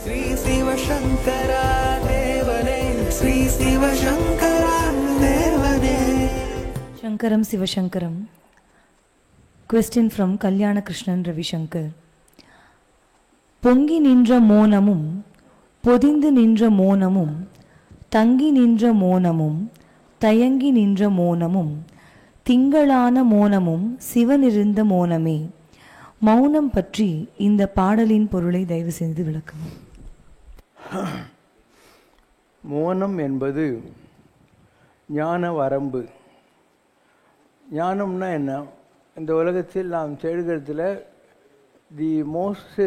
ஸ்ரீ சிவசங்கரா தேவனே, ஸ்ரீ சிவசங்கரா தேவனே. சங்கரம் சிவசங்கரம். Question from Kalyana Krishnan Ravishankar. பொங்கி நின்ற மோனமும் பொதிந்து நின்ற மோனமும் தங்கி நின்ற மோனமும் தயங்கி நின்ற மோனமும் திங்களான மோனமும் சிவனிருந்த மோனமே. மௌனம் பற்றி இந்த பாடலின் பொருளை தயவு செய்து விளக்கவும். மோனம் என்பது ஞான வரம்பு. ஞானம்னா என்ன? இந்த உலகத்தில் நாம் தேடுகிறதுல the most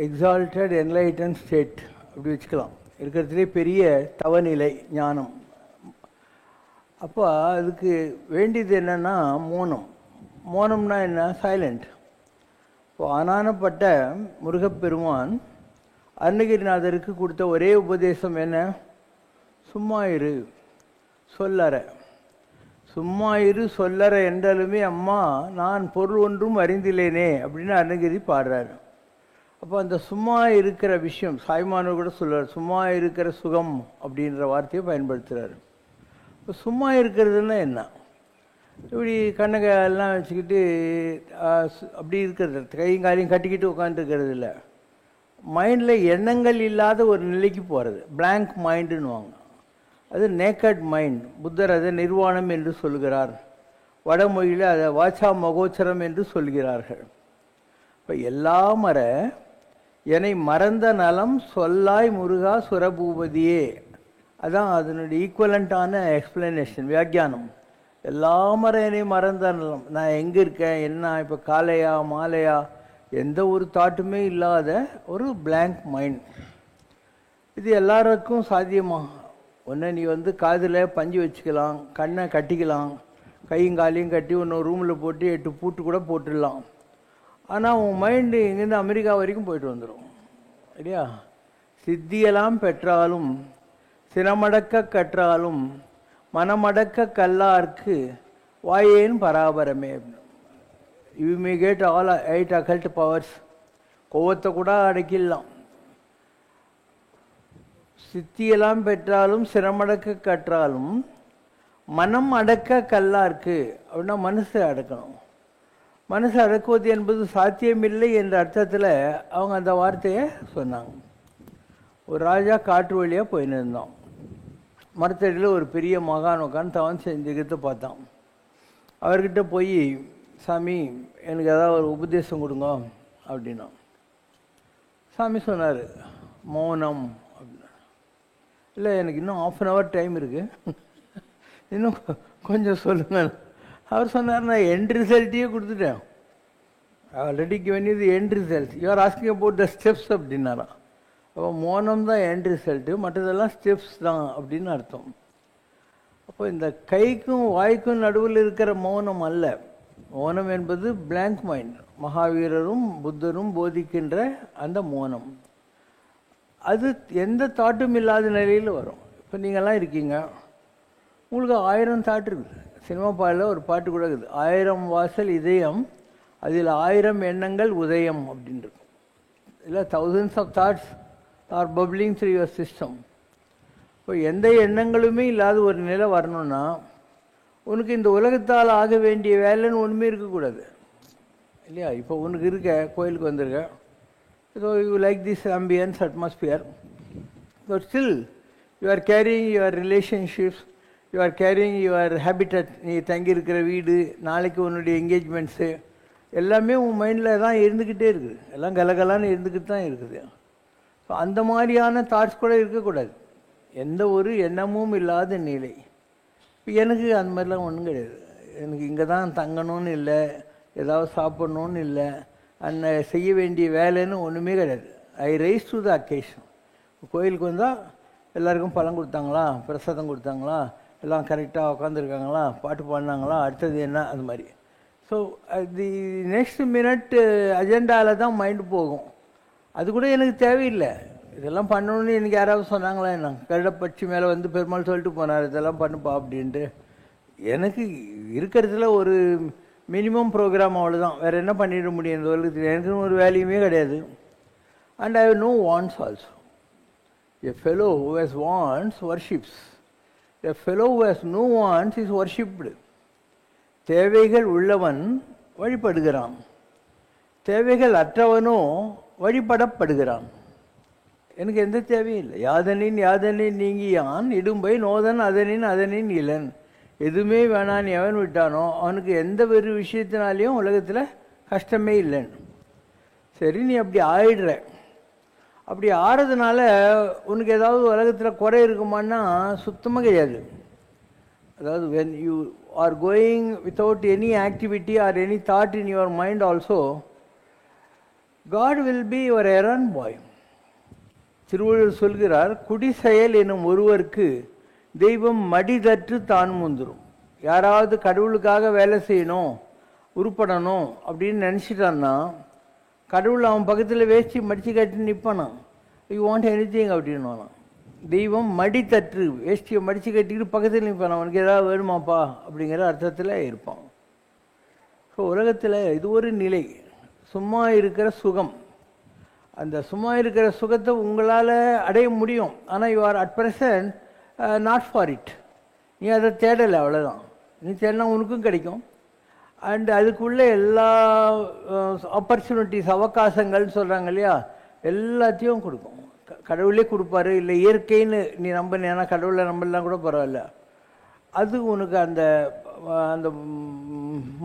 exalted enlighten state அப்படி வச்சுக்கலாம். இருக்கிறதுலே பெரிய தவநிலை ஞானம். அப்போ அதுக்கு வேண்டியது என்னென்னா மோனம். மோனம்னா என்ன? சைலண்ட். இப்போ ஆனானப்பட்ட முருகப்பெருமான் அருணகிரிநாதருக்கு கொடுத்த ஒரே உபதேசம் என்ன? சும்மா இரு சொல்லற. சும்மா இரு சொல்லற என்றாலுமே அம்மா நான் பொருள் ஒன்றும் அறிந்தில்லேனே அப்படின்னு அருணகிரி பாடுறாரு. அப்போ அந்த சும்மா இருக்கிற விஷயம் சாய்மானவர் கூட சொல்றார், சும்மா இருக்கிற சுகம் அப்படின்ற வார்த்தையை பயன்படுத்துகிறார். இப்போ சும்மா இருக்கிறதுனா என்ன? இப்படி கண்ணெல்லாம் வச்சுக்கிட்டு அப்படி இருக்கிறது, கையும் காலையும் கட்டிக்கிட்டு உட்காந்துருக்கிறது இல்லை. மைண்டில் எண்ணங்கள் இல்லாத ஒரு நிலைக்கு போகிறது, பிளாங்க் மைண்டுன்னுவாங்க. அது நேக்கட் மைண்ட். புத்தர் அதை நிர்வாணம் என்று சொல்கிறார். வடமொழியில் அதை வாச்சா மகோச்சரம் என்று சொல்கிறார்கள். இப்போ எல்லாம் மற என்னை மறந்த நலம் சொல்லாய் முருகா சுரபூபதியே, அதான் அதனுடைய ஈக்குவலண்ட்டான எக்ஸ்பிளனேஷன், வியாக்கியானம். எல்லாம் மற என்னை மறந்த நலம், நான் எங்கே இருக்கேன், என்ன, இப்போ காலையா மாலையா, எந்த ஒரு தாட்டுமே இல்லாத ஒரு பிளாங்க் மைண்ட். இது எல்லாருக்கும் சாத்தியமா? ஒன்று நீ காதில் பஞ்சு வச்சுக்கலாம், கண்ணை கட்டிக்கலாம், கையும் காலையும் கட்டி ஒன்று ரூமில் போட்டு 8 பூட்டு கூட போட்டுடலாம். ஆனால் உன் மைண்டு இங்கேருந்து அமெரிக்கா வரைக்கும் போயிட்டு வந்துடும் இல்லையா? சித்தியெல்லாம் பெற்றாலும் சினமடக்க கற்றாலும் மனமடக்க கல்லார்க்கு வாயேன் பராபரமே. You may get all 8 occult powers. கோவத்தை கூட அடக்கிடலாம். சித்தியெல்லாம் பெற்றாலும் சிரமடக்க கற்றாலும் மனம் அடக்க கல்லார்க்கு அப்படின்னா மனசை அடக்கணும். மனசை அடக்குவது என்பது சாத்தியமில்லை என்ற அர்த்தத்தில் அவங்க அந்த வார்த்தையை சொன்னாங்க. ஒரு ராஜா காட்டு வழியாக போயின்னு இருந்தான். மரத்தடியில் ஒரு பெரிய மகான் உட்காந்து தவன் செஞ்சுக்கிட்டு பார்த்தான். அவர்கிட்ட போய், சாமி எனக்கு ஏதாவது ஒரு உபதேசம் கொடுங்க அப்படின்னா. சாமி சொன்னார், மௌனம் அப்படின்னா. இல்லை, எனக்கு இன்னும் 1/2 hour டைம் இருக்குது, இன்னும் கொஞ்சம் சொல்லுங்கள். அவர் சொன்னார், நான் எண்ட் ரிசல்ட்டையே கொடுத்துட்டேன். Already given you the end result, you are asking about the steps அப்படின்னாராம். அப்போ மௌனம் தான் எண்ட் ரிசல்ட்டு, மற்றதெல்லாம் ஸ்டெப்ஸ் தான் அப்படின்னு அர்த்தம். அப்போ இந்த கைக்கும் வாய்க்கும் நடுவில் இருக்கிற மௌனம் அல்ல. மௌனம் என்பது பிளாங்க் மைண்ட். மகாவீரரும் புத்தரும் போதிக்கின்ற அந்த மௌனம், அது எந்த தாட்டும் இல்லாத நிலையில் வரும். இப்போ நீங்கள்லாம் இருக்கீங்க, உங்களுக்கு 1000 தாட் இருக்குது. சினிமா பாடலில் ஒரு பாட்டு கூட இருக்குது, 1000 வாசல் இதயம் அதில் 1000 எண்ணங்கள் உதயம் அப்படின்றது. இல்லை, thousands of thoughts are bubbling through your system. இப்போ எந்த எண்ணங்களுமே இல்லாத ஒரு நிலை வரணும்னா உனக்கு இந்த உலகத்தால் ஆக வேண்டிய வேலைன்னு ஒன்றுமே இருக்கக்கூடாது இல்லையா? இப்போ உனக்கு இருக்க, கோயிலுக்கு வந்திருக்க, so you like this ambience atmosphere, but still you are caring your relationships, you are caring your habitat. நீ தங்கியிருக்கிற வீடு, நாளைக்கு உன்னுடைய என்கேஜ்மெண்ட்ஸு எல்லாமே உன் மைண்டில் தான் இருந்துக்கிட்டே இருக்குது. எல்லாம் கலகலான்னு இருந்துக்கிட்டு தான் இருக்குது. ஸோ அந்த மாதிரியான தாட்ஸ் கூட இருக்கக்கூடாது. எந்த ஒரு எண்ணமும் இல்லாத நிலை. இப்போ எனக்கு அந்த மாதிரிலாம் ஒன்றும் கிடையாது. எனக்கு இங்கே தான் தங்கணும்னு இல்லை, ஏதாவது சாப்பிட்ணுன்னு இல்லை, அந்த செய்ய வேண்டிய வேலைன்னு ஒன்றுமே கிடையாது. ஐ ரைஸ் டு த அக்கேஷன். கோயிலுக்கு வந்தால் எல்லாருக்கும் பழம் கொடுத்தாங்களா, பிரசாதம் கொடுத்தாங்களா, எல்லாம் கரெக்டாக உட்காந்துருக்காங்களா, பாட்டு பாடினாங்களா, அடுத்தது என்ன, அது மாதிரி. ஸோ தி நெக்ஸ்ட் மினிட் அஜெண்டாவில் தான் மைண்டு போகும். அது கூட எனக்கு தேவையில்லை. இதெல்லாம் பண்ணணுன்னு எனக்கு யாராவது சொன்னாங்களா என்ன? கருடப்பட்சி மேலே பெருமாள் சொல்லிட்டு போனார், இதெல்லாம் பண்ணுப்பா அப்படின்ட்டு. எனக்கு இருக்கிறதுல ஒரு மினிமம் ப்ரோக்ராம், அவ்வளோதான். வேறு என்ன பண்ணிட முடியும் இந்த உலகத்தில்? எனக்குன்னு ஒரு வேலையுமே கிடையாது. And I have no wants also. A fellow who has wants worships. A fellow who has no wants is worshipped. தேவைகள் உள்ளவன் வழிபடுகிறான், தேவைகள் அற்றவனோ வழிபடப்படுகிறான். எனக்கு எந்த தேவையும் இல்லை. யாதனின் யாதனின் நீங்கியான் இடும்பை நோதன் அதனின் அதனின் இளன். எதுவுமே வேணான்னு எவன் விட்டானோ அவனுக்கு எந்த ஒரு விஷயத்தினாலையும் உலகத்தில் கஷ்டமே இல்லைன்னு. சரி, நீ அப்படி ஆயிடுற. அப்படி ஆறதுனால உனக்கு ஏதாவது உலகத்தில் குறை இருக்குமான்னா சுத்தமாக கிடையாது. அதாவது when you are going without any activity or any thought in your mind also, God will be your errand boy. Thiruvalluvar சொல்கிறார், குடிசெயல் எனும் ஒருவருக்கு தெய்வம் மடிதற்று தான் முந்துரும். யாராவது கடவுளுக்காக வேலை செய்யணும், உருப்படணும் அப்படின்னு நினச்சிட்டான்னா கடவுள் அவன் பக்கத்தில் வேஷ்டி மடித்து கட்டி நிற்பானான். யூ வாண்ட் எனி திங் அப்படின்னா தெய்வம் மடித்தற்று வேஷ்டியை மடித்து கட்டிக்கிட்டு பக்கத்தில் நிற்பான். அவனுக்கு ஏதாவது வேணுமாப்பா அப்படிங்கிற அர்த்தத்தில் இருப்பான். ஸோ உலகத்தில் இது ஒரு நிலை, சும்மா இருக்கிற சுகம். அந்த சும்மா இருக்கிற சுகத்தை உங்களால் அடைய முடியும். ஆனால் you are at present not for it. நீ அதை தேடலை, அவ்வளோதான். நீ தேடினா உனக்கும் கிடைக்கும். அண்ட் அதுக்குள்ளே எல்லா ஆப்பர்ச்சுனிட்டிஸ், அவகாசங்கள்னு சொல்கிறாங்க இல்லையா, எல்லாத்தையும் கொடுக்கும். கடவுளே கொடுப்பாரு. இல்லை இயற்கைன்னு நீ நம்பினா, கடவுளை நம்பலாம் கூட பரவாயில்ல, அது உனக்கு அந்த அந்த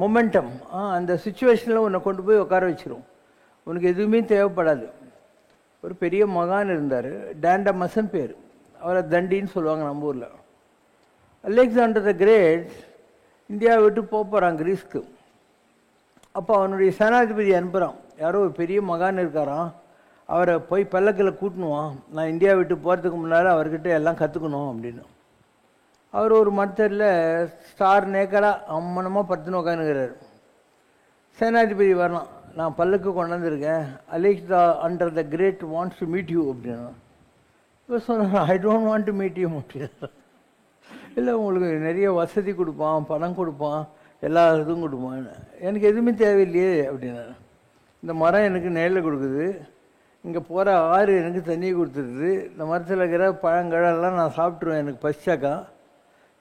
மொமெண்டம், அந்த சுச்சுவேஷனில் உன்னை கொண்டு போய் உட்கார வச்சிரும். உனக்கு எதுவுமே தேவைப்படாது. ஒரு பெரிய மகான் இருந்தார், டேண்டமஸ்ன்னு பேர். அவரை தண்டின்னு சொல்லுவாங்க நம்ம ஊரில். அலெக்சாண்டர் த கிரேட் இந்தியாவை விட்டு போகிறான் கிரீஸ்க்கு. அப்போ அவனுடைய சேனாதிபதி அனுப்புகிறான், யாரோ ஒரு பெரிய மகான் இருக்காராம், அவரை போய் பல்லக்கில் கூட்டணுவான், நான் இந்தியா விட்டு போகிறதுக்கு முன்னால் அவர்கிட்ட எல்லாம் கற்றுக்கணும் அப்படின்னு. அவர் ஒரு மரத்தடியில் ஸ்டார் நேக்கடாக அம்மனமாக படுத்துன்னு உட்காந்துக்கிறார். சேனாதிபதி வரலாம், நான் பல்லுக்கு கொண்டாந்துருக்கேன், Alexander the great wants to meet you அப்படின்னா. இப்போ சொன்னார், I don't want to meet you அப்படின்னா. இல்லை, உங்களுக்கு நிறைய வசதி கொடுப்பான், பணம் கொடுப்பான், எல்லா இதுவும் கொடுப்பான், எனக்கு எதுவுமே தேவையில்லையே அப்படின்னா. இந்த மரம் எனக்கு நிழல் கொடுக்குது, இங்கே போகிற ஆறு எனக்கு தண்ணியை கொடுத்துருது, இந்த மரத்தில் இருக்கிற பழங்கழெல்லாம் நான் சாப்பிட்ருவேன், எனக்கு பசிச்சாக்கா.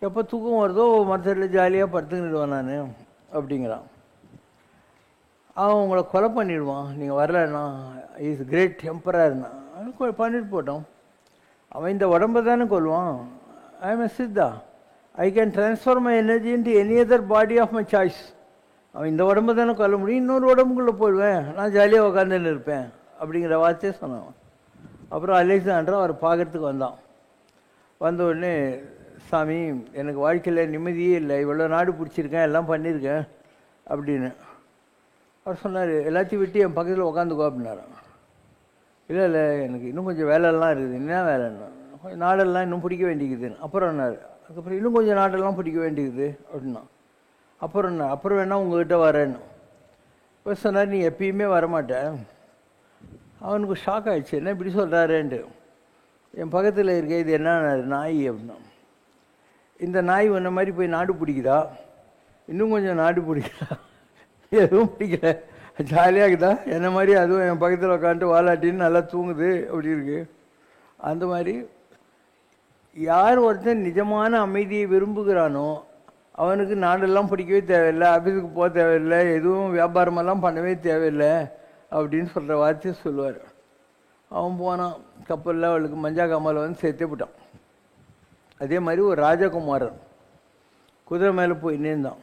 எப்போ தூக்கம் வருதோ மரத்தில் ஜாலியாக படுத்துக்கிடுவேன் நான் அப்படிங்கிறான். அவன் உங்களை கொலை பண்ணிடுவான் நீங்கள் வரலன்னா. இஸ் கிரேட் டெம்பரர்னா பண்ணிட்டு போட்டோம். அவன் இந்த உடம்பை தானே கொள்வான். I am a siddha, I can transfer my energy into any other body of my choice. அவன் இந்த உடம்பை தானே கொல்ல முடியும், இன்னொரு உடம்புக்குள்ளே போயிடுவேன், நான் ஜாலியாக உட்காந்துன்னு இருப்பேன் அப்படிங்கிற வார்த்தையே சொன்னான். அப்புறம் அலெக்சாண்டர் அவர் பார்க்குறதுக்கு வந்தான். வந்த உடனே, சாமி எனக்கு வாழ்க்கையில் நிம்மதியே இல்லை, இவ்வளோ நாடு பிடிச்சிருக்கேன், எல்லாம் பண்ணியிருக்கேன் அப்படின்னு. அவர் சொன்னார், எல்லாத்தையும் விட்டு என் பக்கத்தில் உட்காந்துக்கோ அப்படின்னாரு. இல்லை இல்லை, எனக்கு இன்னும் கொஞ்சம் வேலையெல்லாம் இருக்குது. என்ன வேலைன்னா, கொஞ்சம் நாடெல்லாம் இன்னும் பிடிக்க வேண்டிக்குதுன்னு. அப்புறம் என்னார், அதுக்கப்புறம் இன்னும் கொஞ்சம் நாடெல்லாம் பிடிக்க வேண்டிக்குது அப்படின்னா. அப்புறம் என்ன, அப்புறம் வேணால் உங்கள்கிட்ட வரேன்னு. இப்போ சொன்னார், நீ எப்பயுமே வரமாட்டேன். அவனுக்கு ஷாக் ஆகிடுச்சு, என்ன இப்படி சொல்கிறாருன்ட்டு. என் பக்கத்தில் இருக்க இது என்ன நாய் அப்படின்னா. இந்த நாய் உன்ன மாதிரி போய் நாடு பிடிக்குதா, இன்னும் கொஞ்சம் நாடு பிடிக்குதா, எதுவும் பிடிக்கல, ஜாலியாக இருக்குதா, என்ன மாதிரி அதுவும் என் பக்கத்தில் உட்காந்துட்டு வாலாட்டின்னு நல்லா தூங்குது அப்படி இருக்கு. அந்த மாதிரி யார் ஒருத்தன் நிஜமான அமைதியை விரும்புகிறானோ அவனுக்கு நாடெல்லாம் பிடிக்கவே தேவையில்லை, ஆஃபீஸுக்கு போக தேவையில்லை, எதுவும் வியாபாரமெல்லாம் பண்ணவே தேவையில்லை அப்படின்னு சொல்கிற வார்த்தையை சொல்லுவார். அவன் போனான் கப்பலில், அவளுக்கு மஞ்சா காமாவில் வந்து சேர்த்தே போட்டான். அதே மாதிரி ஒரு ராஜகுமாரன் குதிரை மேலே போய் நின்றான்.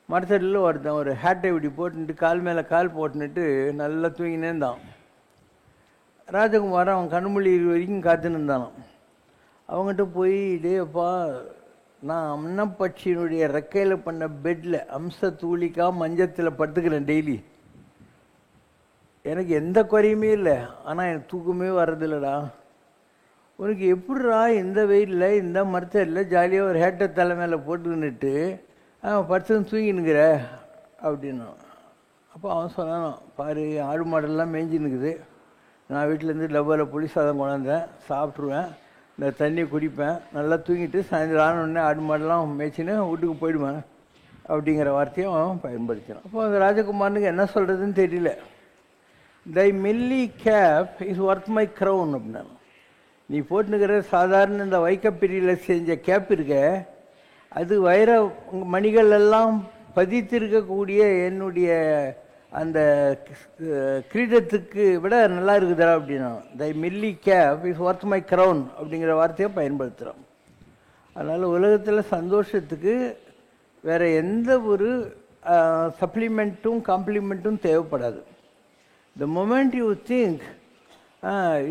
மரத்தடியில் ஒருத்தன் ஒரு ஹேட்டை இப்படி போட்டுட்டு கால் மேலே கால் போட்டுன்னுட்டு நல்லா தூங்கினே இருந்தான். ராஜகுமாரன் அவன் கண்மொழி வரைக்கும் காத்துன்னு இருந்தானான். அவங்ககிட்ட போய், டேப்பா, நான் அன்னப்பட்சியினுடைய ரெக்கையில் பண்ண பெட்டில் அம்ச தூளிக்கா மஞ்சத்தில் படுத்துக்கிறேன் டெய்லி, எனக்கு எந்த குறையுமே இல்லை, ஆனால் எனக்கு தூக்கமே வர்றதில்லடா. உனக்கு எப்படிடா இந்த வெயிலில் இந்த மரத்தடியில் ஜாலியாக ஒரு ஹேட்டை தலை மேலே போட்டுக்கின்னுட்டு படுத்துன்னு தூங்கினுக்கிற அப்படின்னா. அப்போ அவன் சொன்னான், பாரு, ஆடு மாடெல்லாம் மேய்ஞ்சின்னுக்குது, நான் வீட்டிலேருந்து டப்பாவில் புளி சாதம் கொண்டாந்தேன், சாப்பிட்ருவேன், இந்த தண்ணியை குடிப்பேன், நல்லா தூங்கிட்டு சாயந்தரம் ஆனோடனே ஆடு மாடெல்லாம் மேய்ச்சின்னு வீட்டுக்கு போயிடுவேன் அப்படிங்கிற வார்த்தையும் அவன் பயன்படுத்தினான். அப்போ அந்த ராஜகுமாரனுக்கு என்ன சொல்கிறதுன்னு தெரியல. தை மில்லி cap is worth my crown அப்படின்னா. நீ போட்டுக்கிற சாதாரண இந்த வைக்கப்பிரியில் செஞ்ச கேப் இருக்க, அது வைர மணிகள் எல்லாம் பதித்திருக்கக்கூடிய என்னுடைய அந்த கிரீடத்துக்கு விட நல்லா இருக்குதா அப்படின்னா, தை மில்லி cap is worth my crown அப்படிங்கிற வார்த்தையை பயன்படுத்துகிறோம். அதனால் உலகத்தில் சந்தோஷத்துக்கு வேறு எந்த ஒரு சப்ளிமெண்ட்டும் காம்ப்ளிமெண்ட்டும் தேவைப்படாது. The moment you think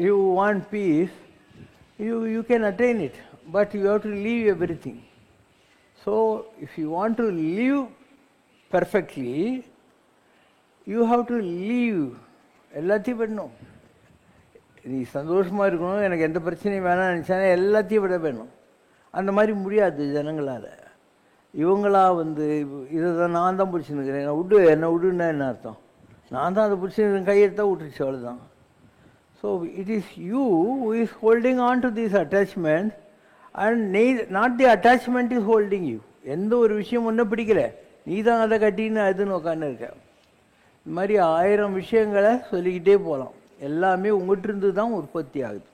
you want peace, you can attain it, but you have to leave everything. So if you want to live perfectly, you have to leave எல்லாத்தையும் விடணும். நீ சந்தோஷமாக இருக்கணும், எனக்கு எந்த பிரச்சனையும் வேணாம்னு நினச்சானே எல்லாத்தையும் விட வேணும். அந்த மாதிரி முடியாது ஜனங்களால். இவங்களா இதை தான் நான் தான் பிடிச்சிருக்கிறேன், என்னை விடுன்னா என்ன அர்த்தம்? நான் தான் அதை பிடிச்சிருக்கேன், கையெடுத்தா விட்டுருச்சு, அவ்வளோதான். So it is you who is holding on to this attachment and not the attachment is holding you. எந்த ஒரு விஷயம் ஒன்றும் பிடிக்கல, நீ தான் அதை கட்டின்னு அதுன்னு உட்காந்து இருக்க. இந்த மாதிரி 1000 விஷயங்களை சொல்லிக்கிட்டே போகலாம். எல்லாமே உங்கள்கிட்ட தான் உற்பத்தி ஆகுது.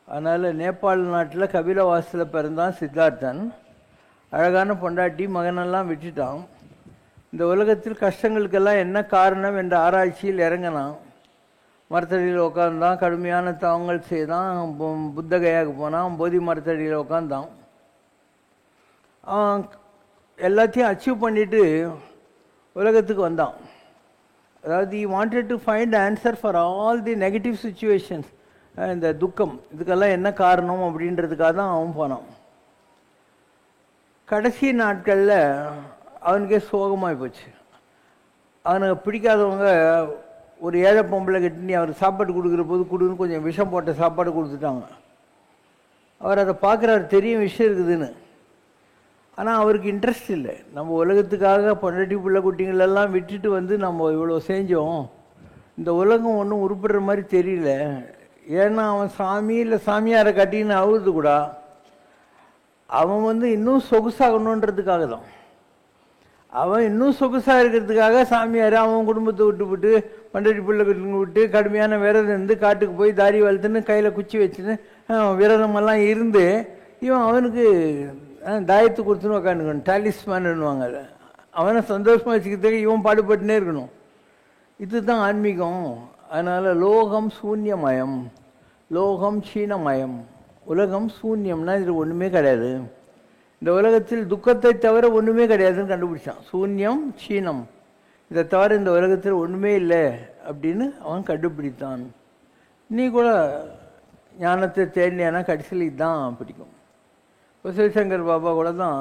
அதனால் நேபாள் நாட்டில் கபிலவாசத்தில் பிறந்தான் சித்தார்த்தன். அழகான பொண்டாட்டி மகனெல்லாம் விட்டுட்டான். இந்த உலகத்தில் கஷ்டங்களுக்கெல்லாம் என்ன காரணம் என்ற ஆராய்ச்சியில் இறங்கினான். மரத்தடியில் உட்காந்தான், கடுமையான தவங்கள் செய்தான், புத்தகையாவுக்கு போனான், போதி மரத்தடியில் உட்காந்தான். அவன் எல்லாத்தையும் அச்சீவ் பண்ணிவிட்டு உலகத்துக்கு வந்தான். அதாவது he wanted to find answer for all the negative situations. இந்த துக்கம் இதுக்கெல்லாம் என்ன காரணம் அப்படின்றதுக்காக தான் அவன் போனான். கடைசி நாட்களில் அவனுக்கே சோகமாகி போச்சு. அவனுக்கு பிடிக்காதவங்க ஒரு ஏழை பொம்பளை கட்டி அவருக்கு சாப்பாடு கொடுக்குற போது கொடுன்னு கொஞ்சம் விஷம் போட்ட சாப்பாடு கொடுத்துட்டாங்க. அவர் அதை பார்க்குறாரு, தெரியும் விஷயம் இருக்குதுன்னு. ஆனால் அவருக்கு இன்ட்ரெஸ்ட் இல்லை. நம்ம உலகத்துக்காக பொண்டாட்டி பிள்ளை குட்டிங்களெல்லாம் விட்டுட்டு நம்ம இவ்வளோ செஞ்சோம், இந்த உலகம் ஒன்றும் உருப்படுற மாதிரி தெரியல. ஏன்னா அவன் சாமி இல்லை சாமியாரை கட்டின்னு அழுது கூட அவன் இன்னும் சொகுசாகணுன்றதுக்காக தான். அவன் இன்னும் சொகுசாக இருக்கிறதுக்காக சாமியார் அவன் குடும்பத்தை விட்டுவிட்டு பொண்டாட்டி பிள்ளை குட்டிங்க விட்டு கடுமையான விரதம் இருந்து காட்டுக்கு போய் தாரி வளர்த்துன்னு கையில் குச்சி வச்சுன்னு விரதமெல்லாம் இருந்து இவன் அவனுக்கு தாயத்து கொடுத்துன்னு உட்காந்துக்கணும், டாலிஸ்மேன்னுவாங்க. அதை அவனை சந்தோஷமாக வச்சுக்கிறதுக்கு இவன் பாடுபட்டுனே இருக்கணும். இதுதான் ஆன்மீகம். அதனால் லோகம் சூன்யமயம், லோகம் சீனமயம். உலகம் சூன்யம்னா இதில் ஒன்றுமே கிடையாது. இந்த உலகத்தில் துக்கத்தை தவிர ஒன்றுமே கிடையாதுன்னு கண்டுபிடிச்சான். சூன்யம் சீனம், இதை தவிர இந்த உலகத்தில் ஒன்றுமே இல்லை அப்படின்னு அவன் கண்டுபிடித்தான். நீ கூட ஞானத்தை தேடினா கடைசியில் இதுதான் பிடிக்கும். இப்போ சிவசங்கர் பாபா கூட தான்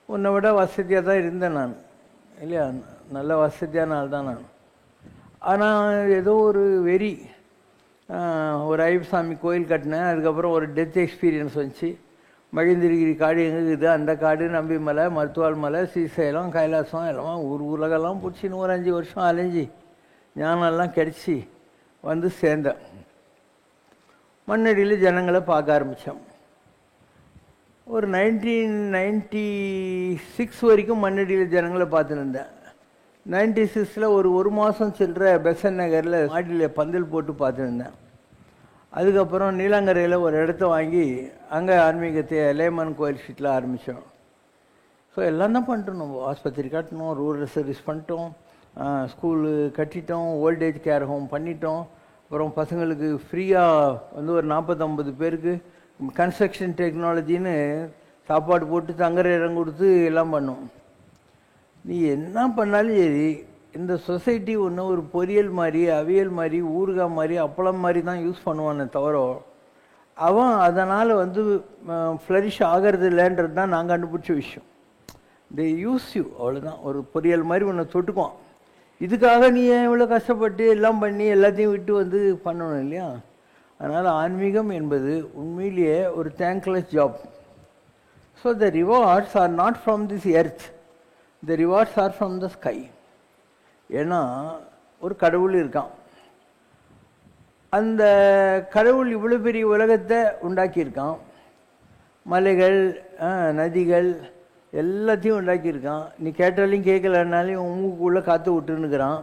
உன்னை விட வசதியாக தான் இருந்தேன் நான், இல்லையா? நல்ல வசதியான ஆள் தான் நான். ஆனால் ஏதோ ஒரு வெறி, ஒரு ஐயப்பசாமி கோயில் கட்டினேன், அதுக்கப்புறம் ஒரு டெத் எக்ஸ்பீரியன்ஸ் வந்துச்சு. மகிழ்ந்திருக்கிற காடு எங்கே இருக்குது, அந்த காடு நம்பி மலை, மருத்துவால் மலை, ஸ்ரீசைலம், கைலாசம் எல்லாம் உலகெல்லாம் பிடிச்சின்னு ஒரு 5 வருஷம் அலைஞ்சி ஞானெல்லாம் கிடச்சி சேர்ந்தேன். மண்ணடியில் ஜனங்களை பார்க்க ஆரம்பித்தோம். ஒரு 1996 வரைக்கும் மண்ணடியில் ஜனங்களை பார்த்துன்னு இருந்தேன். 96ல் ஒரு மாதம் செல்கிற பெசன் நகரில் மாடியில் பந்தல் போட்டு பார்த்துருந்தேன். அதுக்கப்புறம் நீலாங்கரையில் ஒரு இடத்த வாங்கி அங்கே ஆன்மீகத்தை லேமன் கோயில் ஸ்ட்ரீட்டில் ஆரம்பித்தோம். ஸோ எல்லாம் தான் பண்ணிட்டோம். நம்ம ஆஸ்பத்திரி கட்டணும், ரூரல் சர்வீஸ் பண்ணிட்டோம், ஸ்கூலு கட்டிட்டோம், ஓல்டேஜ் கேர் ஹோம் பண்ணிட்டோம். அப்புறம் பசங்களுக்கு ஃப்ரீயாக ஒரு 40-50 பேருக்கு கன்ஸ்ட்ரக்ஷன் டெக்னாலஜின்னு சாப்பாடு போட்டு தங்குற இடம் கொடுத்து எல்லாம் பண்ணோம். நீ என்ன பண்ணாலும் சரி, இந்த சொசைட்டி ஒன்று ஒரு பொரியல் மாதிரி, அவியல் மாதிரி, ஊறுகாய் மாதிரி, அப்பளம் மாதிரி தான் யூஸ் பண்ணுவானே தவிர அவன் அதனால் ஃப்ளரிஷ் ஆகிறது இல்லைன்றது தான் நான் கண்டுபிடிச்ச விஷயம். தே யூஸ் யூ, அவ்வளோதான். ஒரு பொரியல் மாதிரி ஒன்று தொட்டுக்குவான். இதுக்காக நீ ஏன் இவ்வளோ கஷ்டப்பட்டு எல்லாம் பண்ணி எல்லாத்தையும் விட்டு பண்ணணும் இல்லையா? அதனால் ஆன்மீகம் என்பது உண்மையிலேயே ஒரு thankless job. So the rewards are not from this earth, the rewards are from the sky. ஏன்னா ஒரு கடவுள் இருக்கான். அந்த கடவுள் இவ்வளோ பெரிய உலகத்தை உண்டாக்கியிருக்கான். மலைகள், நதிகள் எல்லாத்தையும் உண்டாக்கியிருக்கான். நீ கேட்டாலையும் கேட்கலன்னாலையும் உங்களுக்குள்ளே காற்று விட்டுன்னுக்கிறான்.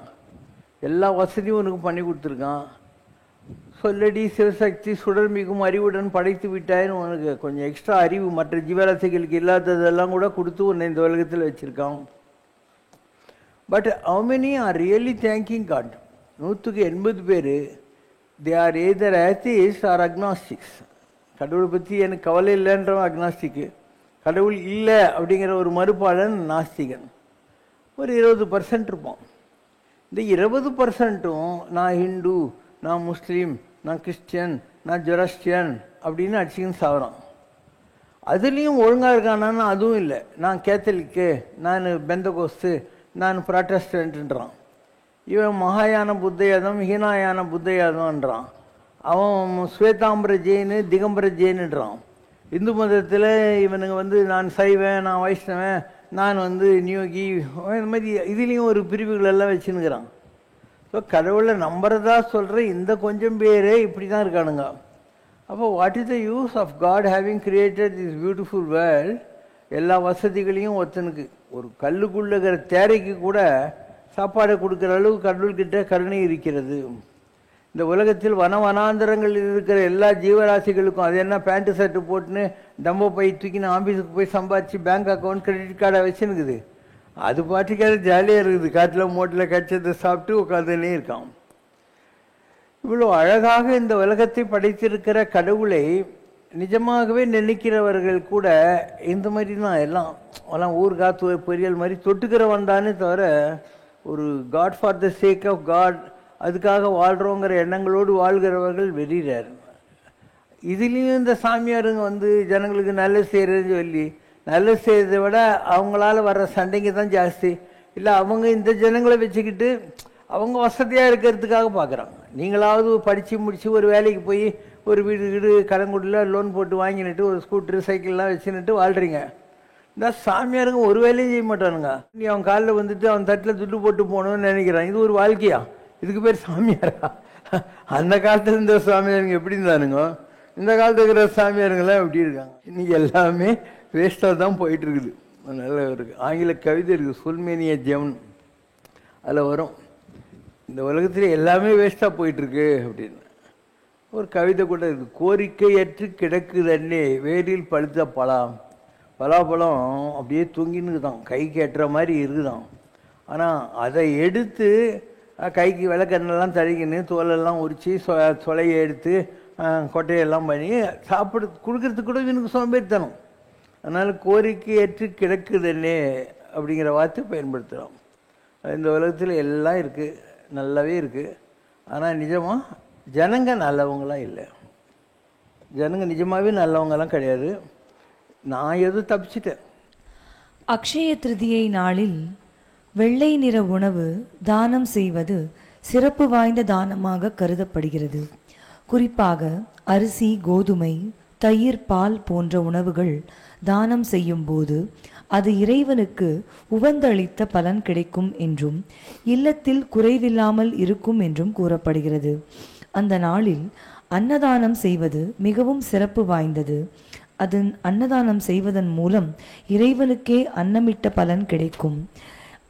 எல்லா வசதியும் உனக்கு பண்ணி கொடுத்துருக்கான். சொல்லடி சிவசக்தி சுடர்மிகும் அறிவுடன் படைத்து விட்டாயின்னு உனக்கு கொஞ்சம் எக்ஸ்ட்ரா அறிவு மற்ற ஜீவராசிகளுக்கு இல்லாததெல்லாம் கூட கொடுத்து உன்னை இந்த உலகத்தில் வச்சுருக்கான். But how many are really thanking God? 180 பேர் they are either atheists or agnostics. கடவுளை பற்றி எனக்கு கவலை இல்லைன்றவன் அக்னாஸ்டிக்கு, கடவுள் இல்லை அப்படிங்கிற ஒரு மறுப்பாளன் நாஸ்திகன். ஒரு 20% இருப்போம். இந்த 20%ம் நான் ஹிந்து, நான் முஸ்லீம், நான் கிறிஸ்டியன், நான் ஜொராஸ்டியன் அப்படின்னு அடிச்சுக்கின்னு சாப்பிட்றான். அதுலேயும் ஒழுங்காக இருக்கானான்னு அதுவும் இல்லை. நான் கேத்தலிக்கு, நான் பெந்தகோஸ்து, நான் ப்ராட்டஸ்டன்ட்ன்றான். இவன் மகாயான புத்தயாதம், ஹீனாயான புத்தயாதம்ன்றான். அவன் ஸ்வேதாம்பர ஜெயின்னு திகம்பர ஜெயின்னுன்றான். இந்து மதத்தில் இவனுங்க நான் சைவன், நான் வைஷ்ணவன், நான் நியோகி, இந்த மாதிரி இதுலேயும் ஒரு பிரிவுகள் எல்லாம் வச்சுன்னுக்கிறான். ஸோ கடவுளை நம்புறதா சொல்கிற இந்த கொஞ்சம் பேரே இப்படி தான் இருக்கானுங்க. அப்போ what is the use of God having created this beautiful world? எல்லா வசதிகளையும் ஒருத்தனுக்கு, ஒரு கல்லுக்குள்ள இருக்கிற தேரைக்கு கூட சாப்பாடு கொடுக்குற அளவுக்கு கடவுள்கிட்ட கருணை இருக்கிறது. இந்த உலகத்தில் வனாந்தரங்கள் இருக்கிற எல்லா ஜீவராசிகளுக்கும் அது என்ன பேண்ட்டு ஷர்ட்டு போட்டுன்னு டம்போ போய் தூக்கின்னு ஆஃபீஸுக்கு போய் சம்பாதிச்சு பேங்க் அக்கௌண்ட் கிரெடிட் கார்டை வச்சுன்னுக்குது. அது பாட்டுக்காக ஜாலியாக இருக்குது. காட்டில் மோட்டில் கச்சத்தை சாப்பிட்டு உட்காந்துன்னே இருக்கான். இவ்வளோ அழகாக இந்த உலகத்தை படைத்திருக்கிற கடவுளை நிஜமாகவே நினைக்கிறவர்கள் கூட இந்த மாதிரி தான் எல்லாம் ஊர்காத்து பொரியல் மாதிரி தொட்டுக்கிறவன் தானே தவிர ஒரு God for the sake of God அதுக்காக வாழ்கிறோங்கிற எண்ணங்களோடு வாழ்கிறவர்கள் வெறிறார். இதுலேயும் இந்த சாமியாருங்க ஜனங்களுக்கு நல்லது செய்கிறதுன்னு சொல்லி நல்லது செய்கிறத விட அவங்களால வர்ற சண்டைங்க தான் ஜாஸ்தி. இல்லை அவங்க இந்த ஜனங்களை வச்சுக்கிட்டு அவங்க வசதியாக இருக்கிறதுக்காக பார்க்குறாங்க. நீங்களாவது படித்து முடித்து ஒரு வேலைக்கு போய் ஒரு வீடு கடங்குடியில் லோன் போட்டு வாங்கினுட்டு ஒரு ஸ்கூட்ரு சைக்கிள்லாம் வச்சுன்னுட்டு வாழ்கிறீங்க. இந்த சாமியாருங்க ஒரு வேலையும் செய்ய மாட்டானுங்க. நீ அவன் காலில் அவன் தட்டில் துட்டு போட்டு போகணும்னு நினைக்கிறான். இது ஒரு வாழ்க்கையா? இதுக்கு பேர் சாமியாரா? அந்த காலத்தில் இருந்த சாமியாருங்க எப்படி இருந்தானுங்க, இந்த காலத்தில் இருக்கிற சாமியாருங்கெல்லாம் எப்படி இருக்காங்க? இன்னைக்கு எல்லாமே வேஸ்ட்டாக தான் போயிட்டு இருக்குது. நல்ல இருக்குது. ஆங்கில கவிதை இருக்குது, சுல்மேனிய ஜெவன். அதில் வரும், இந்த உலகத்தில் எல்லாமே வேஸ்ட்டாக போயிட்டுருக்கு அப்படின்னு ஒரு கவிதை கூட இருக்குது. கோரிக்கையற்று கிடக்குதன்னே வேரில் பழுத்த பலாப்பழம் அப்படியே தூங்கின்னு தான், கைக்கு எட்டுற மாதிரி இருக்குதான். ஆனால் அதை எடுத்து கைக்கு விளக்கெண்ணெல்லாம் தழிக்கின்னு தோலெல்லாம் உரித்து சொலையை எடுத்து கொட்டையெல்லாம் பண்ணி சாப்பிட கொடுக்கறதுக்கு கூட இவனுக்கு சோம்பேறித்தனம். அதனால் கோரிக்கையற்று கிடக்குதன்னே அப்படிங்கிற வார்த்தை பயன்படுத்துகிறோம். இந்த உலகத்தில் எல்லாம் இருக்குது, நல்லாவே இருக்குது. ஆனால் நிஜமாக ஜனங்க நல்லவங்களாம் இல்லை. ஜனங்க நிஜமாகவே நல்லவங்கலாம் கிடையாது. நான் எதுவும் தப்பிச்சிட்டேன். அக்ஷய திருதியை நாளில் வெள்ளை நிற உணவு தானம் செய்வது சிறப்பு வாய்ந்த தானமாக கருதப்படுகிறது. குறிப்பாக அரிசி, கோதுமை, தயிர், பால் போன்ற உணவுகள் தானம் செய்யும் போது அது இறைவனுக்கு உவந்தளித்த பலன் கிடைக்கும் என்றும் இல்லத்தில் குறைவில்லாமல் இருக்கும் என்றும் கூறப்படுகிறது. அந்த நாளில் அன்னதானம் செய்வது மிகவும் சிறப்பு வாய்ந்தது. அன்னதானம் செய்வதன் மூலம் இறைவனுக்கே அன்னமிட்ட பலன் கிடைக்கும்.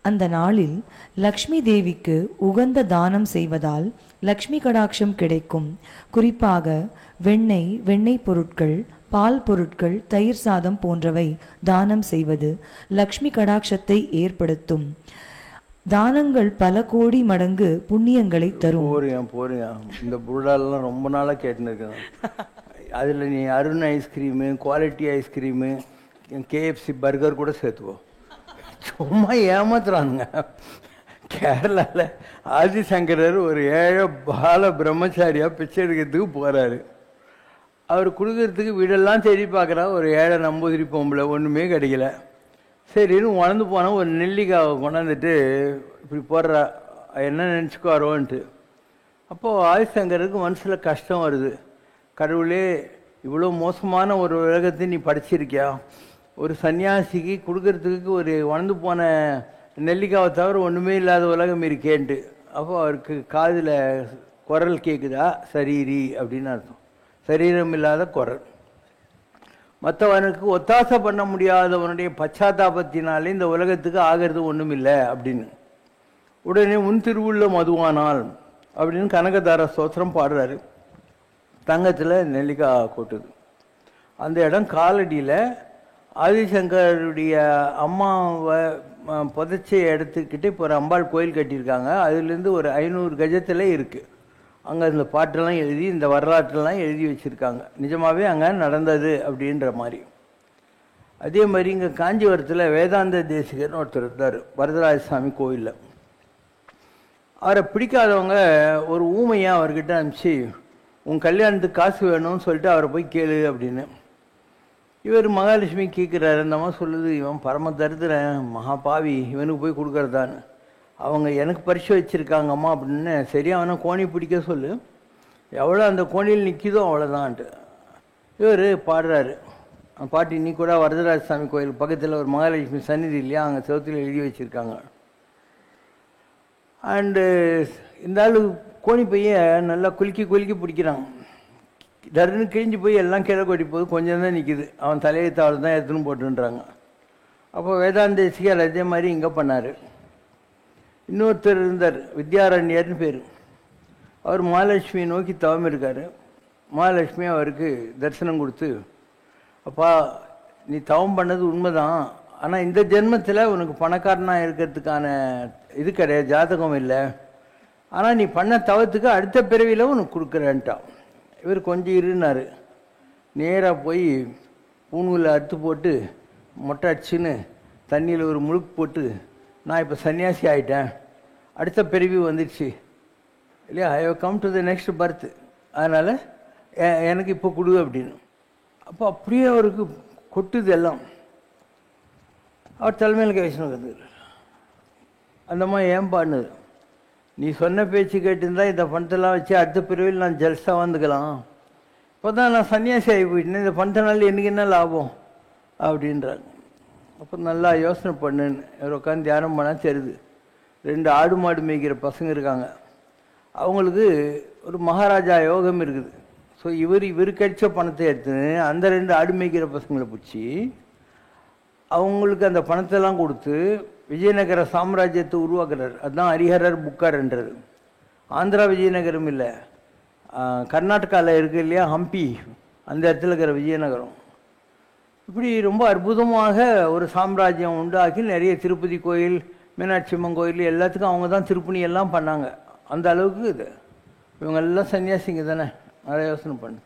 அந்த நாளில் லக்ஷ்மி தேவிக்கு உகந்த தானம் செய்வதால் லக்ஷ்மி கடாட்சம் கிடைக்கும். குறிப்பாக வெண்ணெய் பொருட்கள், பால் பொருட்கள், தயிர் சாதம் போன்றவை தானம் செய்வது லக்ஷ்மி கடாட்சத்தை ஏற்படுத்தும். தானங்கள் பல கோடி மடங்கு புண்ணியங்களை தரும். போறியா இந்த புருடாலெல்லாம் ரொம்ப நாளாக கேட்டுன்னு அதில் நீ Arun ice cream, quality ice cream, KFC burger கூட சேர்த்துவோம். சும்மா ஏமாத்துறானுங்க. கேரளாவில் ஆதிசங்கரர் ஒரு ஏழை பால பிரம்மச்சாரியாக பிச்சை எடுக்கிறதுக்கு போகிறாரு. அவர் கொடுக்கறதுக்கு வீடெல்லாம் தேடி பார்க்குறா. ஒரு ஏழை நம்பூதிரி பொம்பளை, ஒன்றுமே கிடைக்கல. சரின்னு உணர்ந்து போனால் ஒரு நெல்லிக்காவை கொண்டாந்துட்டு இப்படி போடுறா, என்ன நினச்சிக்குவாரோன்ட்டு. அப்போது ஆதிசங்கருக்கு மனசில் கஷ்டம் வருது. கடவுளே, இவ்வளோ மோசமான ஒரு உலகத்தை நீ படைச்சிருக்கியா? ஒரு சன்னியாசிக்கு கொடுக்கறதுக்கு ஒரு உணர்ந்து போன நெல்லிக்காவை தவிர ஒன்றுமே இல்லாத உலகம் இருக்கேன்ட்டு. அப்போ அவருக்கு காதில் குரல் கேட்குதா, சரீரி அப்படின்னு அர்த்தம். சரீரம் இல்லாத குரல். மற்றவனுக்கு ஒத்தாசை பண்ண முடியாதவனுடைய பச்சாத்தாபத்தினாலே இந்த உலகத்துக்கு ஆகிறது ஒன்றும் இல்லை அப்படின்னு. உடனே உன் திருவுள்ள மதுவானால் அப்படின்னு கனகதார ஸ்தோத்திரம் பாடுறாரு. தங்கத்தில் நெல்லிக்காய் கொட்டுது. அந்த இடம் காலடியில் ஆதிசங்கருடைய அம்மாவை புதைச்ச இடத்துக்கிட்டே இப்போ ஒரு அம்பாள் கோயில் கட்டியிருக்காங்க. அதுலேருந்து ஒரு 500 கஜத்தில் இருக்குது. அங்கே இந்த பாட்டெல்லாம் எழுதி இந்த வரலாற்றெல்லாம் எழுதி வச்சுருக்காங்க. நிஜமாகவே அங்கே நடந்தது அப்படின்ற மாதிரி. அதே மாதிரி இங்கே காஞ்சிபுரத்தில் வேதாந்த தேசிகர்னு ஒருத்தர் இருந்தார் வரதராஜ சாமி கோயிலில். அவரை பிடிக்காதவங்க ஒரு ஊமையாக அவர்கிட்ட அனுப்பிச்சு உன் கல்யாணத்துக்கு காசு வேணும்னு சொல்லிட்டு அவரை போய் கேளு அப்படின்னு. இவர் மகாலட்சுமி கேட்குறாரு. அந்த அம்மா சொல்லுது, இவன் பரம தரித்திரன் மகா பாவி, இவனுக்கு போய் கொடுக்கறதான்னு. அவங்க எனக்கு பரிசு வச்சுருக்காங்கம்மா அப்படின்னு. சரியா அவனை கோணி பிடிக்க சொல்லு, எவ்வளோ அந்த கோணியில் நிற்கிதோ அவ்வளோதான்ட்டு. இவர் பாடுறாரு. பாட்டி நீ கூட வரதராஜ சாமி கோயில் பக்கத்தில் ஒரு மகாலட்சுமி சந்நிதி இல்லையா, அங்கே செவத்தில் எழுதி வச்சுருக்காங்க. அண்டு இந்த ஆள் கோணி பைய நல்லா குலுக்கி குலுக்கி பிடிக்கிறான். தருன்னு கிழிஞ்சு போய் எல்லாம் கீழே கொட்டி போகுது, கொஞ்சம் தான் நிற்கிது. அவன் தலையத்தாள் தான் எடுத்துன்னு போட்டுன்றாங்க. அப்போ வேதாந்த தேசிகர் அதே மாதிரி இங்கே பண்ணார். இன்னொருத்தர் இருந்தார், வித்யாரண்யர்னு பேர். அவர் மகாலட்சுமியை நோக்கி தவம் இருக்கார். மகாலட்சுமி அவருக்கு தரிசனம் கொடுத்து, அப்பா நீ தவம் பண்ணது உண்மைதான், ஆனால் இந்த ஜென்மத்தில் உனக்கு பணக்காரனாக இருக்கிறதுக்கான இது கிடையாது, ஜாதகம் இல்லை. ஆனால் நீ பண்ண தவத்துக்கு அடுத்த பிறவியில் உனக்கு கொடுக்குறேன்ட்டான். இவர் கொஞ்சம் இருந்தார். நேராக போய் பூணூலில் அறுத்து போட்டு மொட்டை அடிச்சுன்னு தண்ணியில் ஒரு முழுக்கு போட்டு, நான் இப்போ சன்னியாசி ஆகிட்டேன், அடுத்த பிறவி வந்துடுச்சு இல்லையா, I have come to the next birth, அதனால் எனக்கு இப்போ கொடு அப்படின்னு. அப்போ அப்படியே அவருக்கு கொட்டுது எல்லாம். அவர் தலைமையில் வைஷ்ணவ அந்த மாதிரி ஏன் பண்ணுது, நீ சொன்ன பேச்சு கேட்டுருந்தா இந்த பணத்தெல்லாம் வச்சு அடுத்த பிறவியில் நான் ஜல்ஸாக வந்துக்கலாம், இப்போ தான் நான் சன்னியாசி ஆகி போயிட்டேன், இந்த பணத்தினால எனக்கு என்ன லாபம் அப்படின்றாங்க. அப்போ நல்லா யோசனை பண்ணுன்னு இவர் உட்காந்து தியானம் பண்ணால் தெரியுது. 2 ஆடு மாடு மேய்க்கிற பசங்க இருக்காங்க. அவங்களுக்கு ஒரு மகாராஜா யோகம் இருக்குது. ஸோ இவர் கடிச்ச பணத்தை எடுத்துன்னு அந்த 2 ஆடு மேய்க்கிற பசங்களை பிடிச்சி அவங்களுக்கு அந்த பணத்தெல்லாம் கொடுத்து விஜயநகர சாம்ராஜ்யத்தை உருவாக்குறாரு. அதுதான் ஹரிஹரர் புக்கார்ன்றது. ஆந்திரா விஜயநகரம் இல்லை, கர்நாடகாவில் இருக்கு இல்லையா ஹம்பி, அந்த இடத்துல இருக்கிற விஜயநகரம். இப்படி ரொம்ப அற்புதமாக ஒரு சாம்ராஜ்யம் உண்டாக்கி நிறைய திருப்பதி கோயில், மீனாட்சி அம்மன் கோயில் எல்லாத்துக்கும் அவங்க தான் திருப்பணி எல்லாம் பண்ணாங்க. அந்த அளவுக்கு இது. இவங்கெல்லாம் சன்னியாசிங்க தானே, நிறைய யோசனை பண்ணு.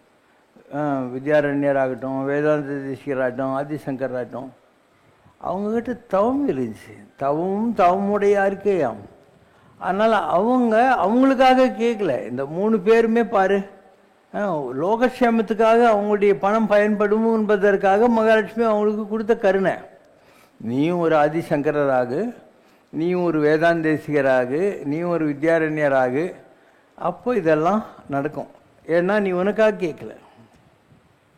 வித்யாரண்யர் ஆகட்டும், வேதாந்த தேசிகர் ஆகட்டும், ஆதிசங்கர் ஆகட்டும், அவங்கக்கிட்ட தவம் இருந்துச்சு. தவமுடையாருக்கேயாம். அதனால் அவங்களுக்காக கேட்கல. இந்த 3 பேருமே பாரு, லோகக்ஷேமத்துக்காக அவங்களுடைய பணம் பயன்படும் என்பதற்காக மகாலட்சுமி அவங்களுக்கு கொடுத்த கருணை. நீயும் ஒரு ஆதிசங்கராகு, நீயும் ஒரு வேதாந்தேசிகராகு, நீயும் ஒரு வித்யாரண்யராகு, அப்போ இதெல்லாம் நடக்கும். ஏன்னா நீ உனக்காக கேட்கல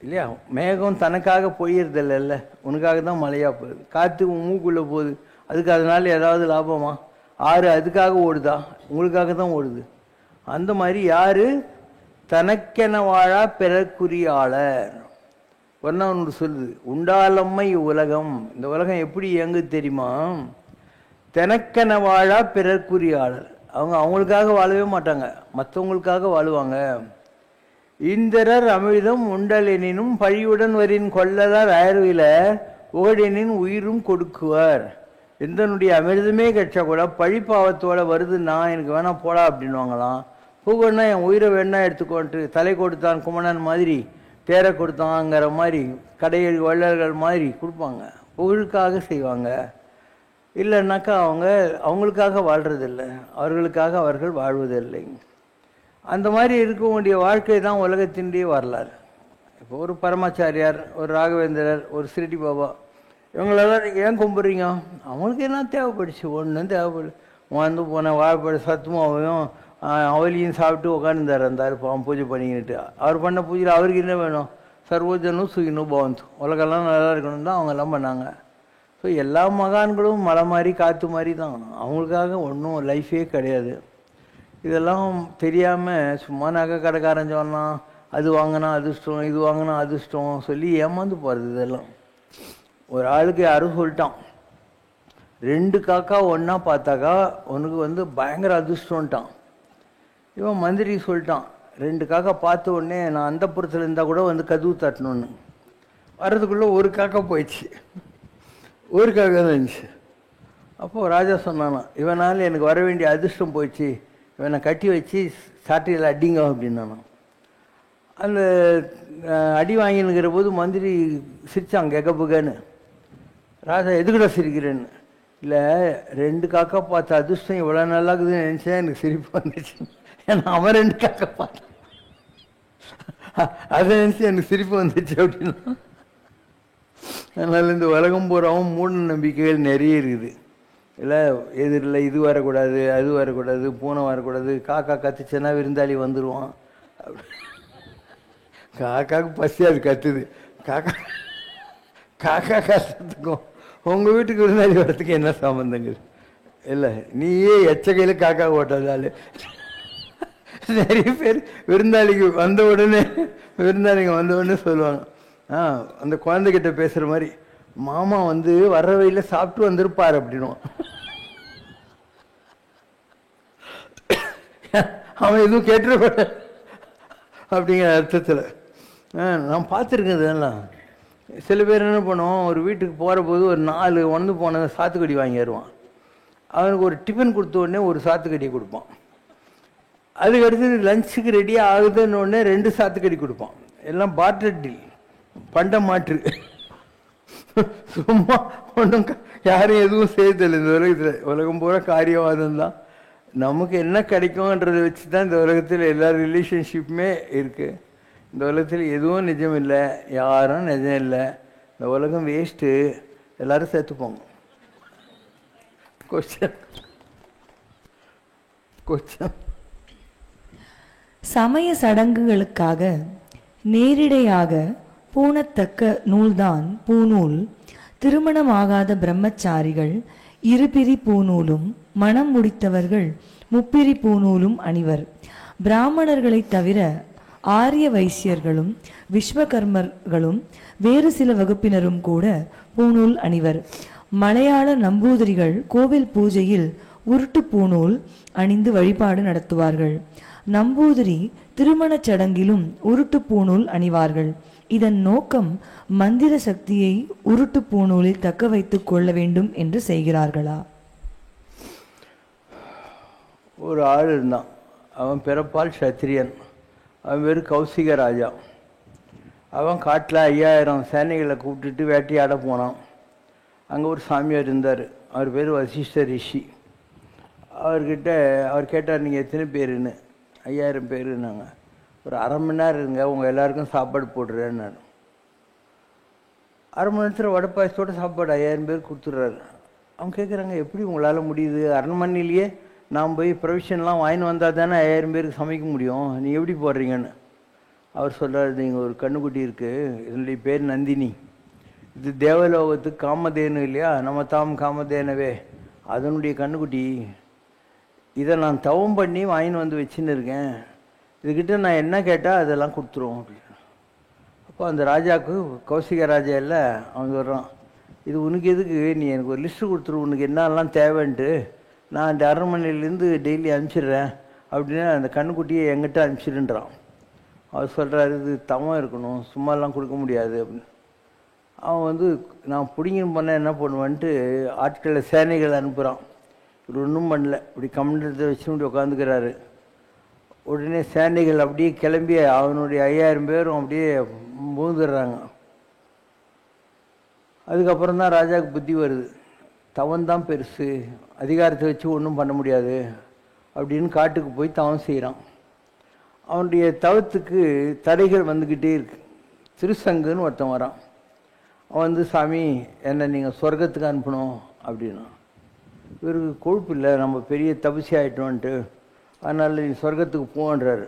இல்லையா. மேகம் தனக்காக போயிடுறதில்ல, உனக்காக தான் மழையாக போகுது. காற்று மூக்குள்ளே போகுது, அதுக்கு அதனால் ஏதாவது லாபமா? ஆறு அதுக்காக ஓடுதா? உங்களுக்காக தான் ஓடுது. அந்த மாதிரி யார் தனக்கென வாழா பிறக்குரியாளர் ஒன்று சொல்லுது. உண்டாலம்மை உலகம், இந்த உலகம் எப்படி இயங்கு தெரியுமா? தனக்கென வாழா பிறக்குரியாளர். அவங்களுக்காக வாழவே மாட்டாங்க, மற்றவங்களுக்காக வாழுவாங்க. இந்திரர் அமிழ்தம் உண்டலெனினும் பழியுடன் வரின் கொள்ளதார் அயர்வில ஓடெனின் உயிரும் கொடுக்குவார். எந்தனுடைய அமிர்தமே கட்சா கூட பழிப்பாவத்தோட வருதுன்னா எனக்கு வேணா போடா அப்படின்வாங்களாம். பூகன்னா என் உயிரை வேணா எடுத்துக்கோன்ட்டு தலை கொடுத்தான் குமணன் மாதிரி, தேரை கொடுத்தாங்கிற மாதிரி, கடையில் வள்ளல்கள் மாதிரி கொடுப்பாங்க. புகழுக்காக செய்வாங்க. இல்லைன்னாக்கா அவங்களுக்காக வாழ்றதில்லை, அவர்களுக்காக அவர்கள் வாழ்வதில்லை. அந்த மாதிரி இருக்கக்கூடிய வாழ்க்கை தான் உலகத்தினுடைய வரலாறு. இப்போ ஒரு பரமாச்சாரியார், ஒரு ராகவேந்திரர், ஒரு சிரிடி பாபா, இவங்களெல்லாம் நீங்கள் ஏன் கும்பிட்றீங்க? அவங்களுக்கு என்ன தேவைப்படுச்சு? ஒன்றும் தேவைப்படு. வந்து போன வாழைப்பட சத்துமாவையும் அவலியும் சாப்பிட்டு உட்காந்துருந்தார் அந்த இருப்பான் பூஜை பண்ணிக்கிட்டு. அவர் பண்ண பூஜையில் அவருக்கு என்ன வேணும்? சர்வோஜனும் சுகினும் பவந்து, உலகெல்லாம் நல்லா இருக்கணும் தான் அவங்கெல்லாம் பண்ணாங்க. ஸோ எல்லா மகான்களும் மலை மாதிரி காற்று மாதிரி தான். அவங்களுக்காக ஒன்றும் லைஃபே கிடையாது. இதெல்லாம் தெரியாமல் சும்மா நகை கடைக்காரன் சொன்னான் அது வாங்கினா அதிர்ஷ்டம், இது வாங்கினா அதிர்ஷ்டம் சொல்லி ஏமாந்து போகிறது. இதெல்லாம் ஒரு ஆளுக்கு யாரும் சொல்லிட்டான், 2 காக்கா ஒன்றா பார்த்தாக்கா உனக்கு பயங்கர அதிர்ஷ்டம்ட்டான். இவன் மந்திரி சொல்லிட்டான், 2 காக்கா பார்த்த உடனே நான் அந்த புறத்தில் இருந்தால் கூட வந்து கதவு தட்டணுன்னு வர்றதுக்குள்ளே ஒரு காக்கா போயிடுச்சு, ஒரு காக்கா தான் இருந்துச்சு. அப்போது ராஜா சொன்னானா, இவனால் எனக்கு வர வேண்டிய அதிர்ஷ்டம் போயிடுச்சு, இவனை கட்டி வச்சு சாட்டையில் அடிங்க அப்படின்னானா. அந்த அடி வாங்கினுங்கிற போது மந்திரி சிரிச்சாங்க கெகபுகன்னு. ராஜா எதுக்கிட்ட சிரிக்கிறேன்னு, இல்லை 2 காக்கா பார்த்த அதிர்ஷ்டம் இவ்வளோ நல்லா இருக்குதுன்னு நினச்சேன், எனக்கு சிரிப்பு வந்துச்சு. ஏன்னா அவன் 2 காக்கா பார்த்தான், அதை நினச்சி எனக்கு சிரிப்பு வந்துச்சு அப்படின்னா. அதனால் இந்த உலகம் பூராவும் மூட நம்பிக்கைகள் நிறைய இருக்குது. இல்லை எதிரில் இது வரக்கூடாது, அது வரக்கூடாது, பூனை வரக்கூடாது, காக்கா கத்துச்சுன்னா விருந்தாளி வந்துடுவான். காக்காவுக்கு பசி அது கத்துது, காக்கா காக்கா கத்துறதுக்கும் உங்கள் வீட்டுக்கு விருந்தாளி வர்றதுக்கு என்ன சம்மந்தங்கள்? இல்லை நீயே எச்சகையில் காக்கா ஓட்டாதால் நிறைய பேர் விருந்தாளிக்கு வந்த உடனே சொல்லுவாங்க, அந்த குழந்தைகிட்ட பேசுகிற மாதிரி, மாமா வந்து வர்ற வழியில் சாப்பிட்டு வந்திருப்பார் அப்படின்னுவான். அவன் எதுவும் கேட்டுறக்கூடாது அப்படிங்கிற அர்த்தத்தில். நான் பார்த்துருக்கேன் இதெல்லாம். சில பேர் என்ன பண்ணுவோம், ஒரு வீட்டுக்கு போகிற போது ஒரு 4 ஒன்று போன சாத்துக்கடி வாங்கி வருவான். அவனுக்கு ஒரு டிஃபன் கொடுத்த உடனே ஒரு சாத்துக்கடியை கொடுப்பான். அதுக்கு அடுத்தது லஞ்சுக்கு ரெடியாக ஆகுதுன்னு உடனே 2 சாத்துக்கடி கொடுப்பான். எல்லாம் பார்ட்டர் டீல், பண்ட மாற்று. சும்மா ஒன்றும் யாரும் எதுவும் செய்யதில்லை இந்த உலகத்தில். உலகம் பூரா காரியவாதம் தான். நமக்கு என்ன கிடைக்கும்ன்றதை வச்சு தான் இந்த உலகத்தில் எல்லா ரிலேஷன்ஷிப்புமே இருக்குது. இந்த உலகத்தில் எதுவும் நிஜம் இல்லை, யாரும் நிஜம் இல்லை. இந்த உலகம் வேஸ்ட்டு, எல்லாரும் சேர்த்துப்போங்க. கொஸ்டின் சமய சடங்குகளுக்காக நேரிடையாக பூணத்தக்க நூல்தான் பூநூல். திருமணமாகாத பிரம்மச்சாரிகள் 2 பிரி பூநூலும், மனம் முடித்தவர்கள் 3 பிரி பூநூலும் அணிவர். பிராமணர்களைத் தவிர ஆரிய வைசியர்களும் விஸ்வகர்மர்களும் வேறு சில வகுப்பினரும் கூட பூநூல் அணிவர். மலையாள நம்பூதிரிகள் கோவில் பூஜையில் உருட்டு பூநூல் அணிந்து வழிபாடு நடத்துவார்கள். நம்பூதிரி திருமணச் சடங்கிலும் உருட்டு பூநூல் அணிவார்கள். இதன் நோக்கம் மந்திர சக்தியை உருட்டு பூநூலில் தக்க வைத்துக் கொள்ள வேண்டும் என்று செய்கிறார்களா? ஒரு ஆள் இருந்தான், அவன் பிறப்பால் சத்திரியன். அவன் பேர் கௌசிக ராஜா. அவன் காட்டில் 5000 சேனைகளை கூப்பிட்டுட்டு வேட்டையாட போனான். அங்கே ஒரு சாமியார் இருந்தார், அவர் பேர் வசிஷ்ட ரிஷி. அவர் கேட்டார், நீங்கள் எத்தனை பேருன்னு. 5000 பேருன்னாங்க. ஒரு 1/2 மணி நேரம் இருங்க, உங்கள் எல்லாருக்கும் சாப்பாடு போடுறேன்னு. 1/2 மணி நேரத்தில் வடை பாயசத்தோட சாப்பாடு 5000 பேர் கொடுத்துட்றாரு. அவங்க கேட்குறாங்க, எப்படி உங்களால் முடியுது? 1/2 மணிலேயே நான் போய் ப்ரொவிஷன்லாம் வாங்கின்னு வந்தால் தானே 5000 பேருக்கு சமைக்க முடியும், நீங்கள் எப்படி போடுறீங்கன்னு. அவர் சொல்கிறார், நீங்கள் ஒரு கண்ணுக்குட்டி இருக்குது, இதனுடைய பேர் நந்தினி. இது தேவலோகத்துக்கு காமதேனு இல்லையா, நம்ம தாம் காமதேனவே, அதனுடைய கண்ணுக்குட்டி. இதை நான் தவம் பண்ணி வாங்கின்னு வந்து வச்சுன்னு இருக்கேன். இதுக்கிட்ட நான் என்ன கேட்டால் அதெல்லாம் கொடுத்துருவோம் அப்படின்னு. அப்போ அந்த ராஜாவுக்கு, கௌசிக ராஜா இல்லை, அவன் சொல்கிறான், இது உனக்கு எதுக்கு, நீ எனக்கு ஒரு லிஸ்ட்டு கொடுத்துரு, உனக்கு என்னெல்லாம் தேவைன்ட்டு, நான் அந்த 1/2 மணிலேருந்து டெய்லி அனுப்பிச்சிடுறேன் அப்படின்னு அந்த கண்ணுக்குட்டியை எங்கிட்ட அனுப்பிச்சிடுன்றான். அவர் சொல்கிறாரு, இது தவம் இருக்கணும், சும்மாலாம் கொடுக்க முடியாது அப்படின்னு. அவன் நான் பிடிங்கன்னு பண்ண என்ன பண்ணுவேன்ட்டு ஆட்களை சேனைகள் அனுப்புகிறான். இவர் ஒன்றும் பண்ணல, இப்படி கமண்டத்தை வச்சுட்டு உட்காந்துக்கிறாரு. உடனே சேனைகள் அப்படியே கிளம்பி அவனுடைய 5000 பேரும் அப்படியே மூந்துடுறாங்க. அதுக்கப்புறம் தான் ராஜாவுக்கு புத்தி வருது, தவந்தான் பெருசு, அதிகாரத்தை வச்சு ஒன்றும் பண்ண முடியாது அப்படின்னு காட்டுக்கு போய் தவம் செய்கிறான். அவனுடைய தவத்துக்கு தடைகள் வந்துக்கிட்டே இருக்கு. திருசங்குன்னு ஒருத்தன் வரான். அவன் சாமி என்னை நீங்கள் சொர்க்கத்துக்கு அனுப்பணும் அப்படின்னா. இவருக்கு கொழுப்பு இல்லை, நம்ம பெரிய தபசி ஆகிட்டோன்ட்டு, அதனால் நீ சொர்க்கத்துக்கு போன்றாரு.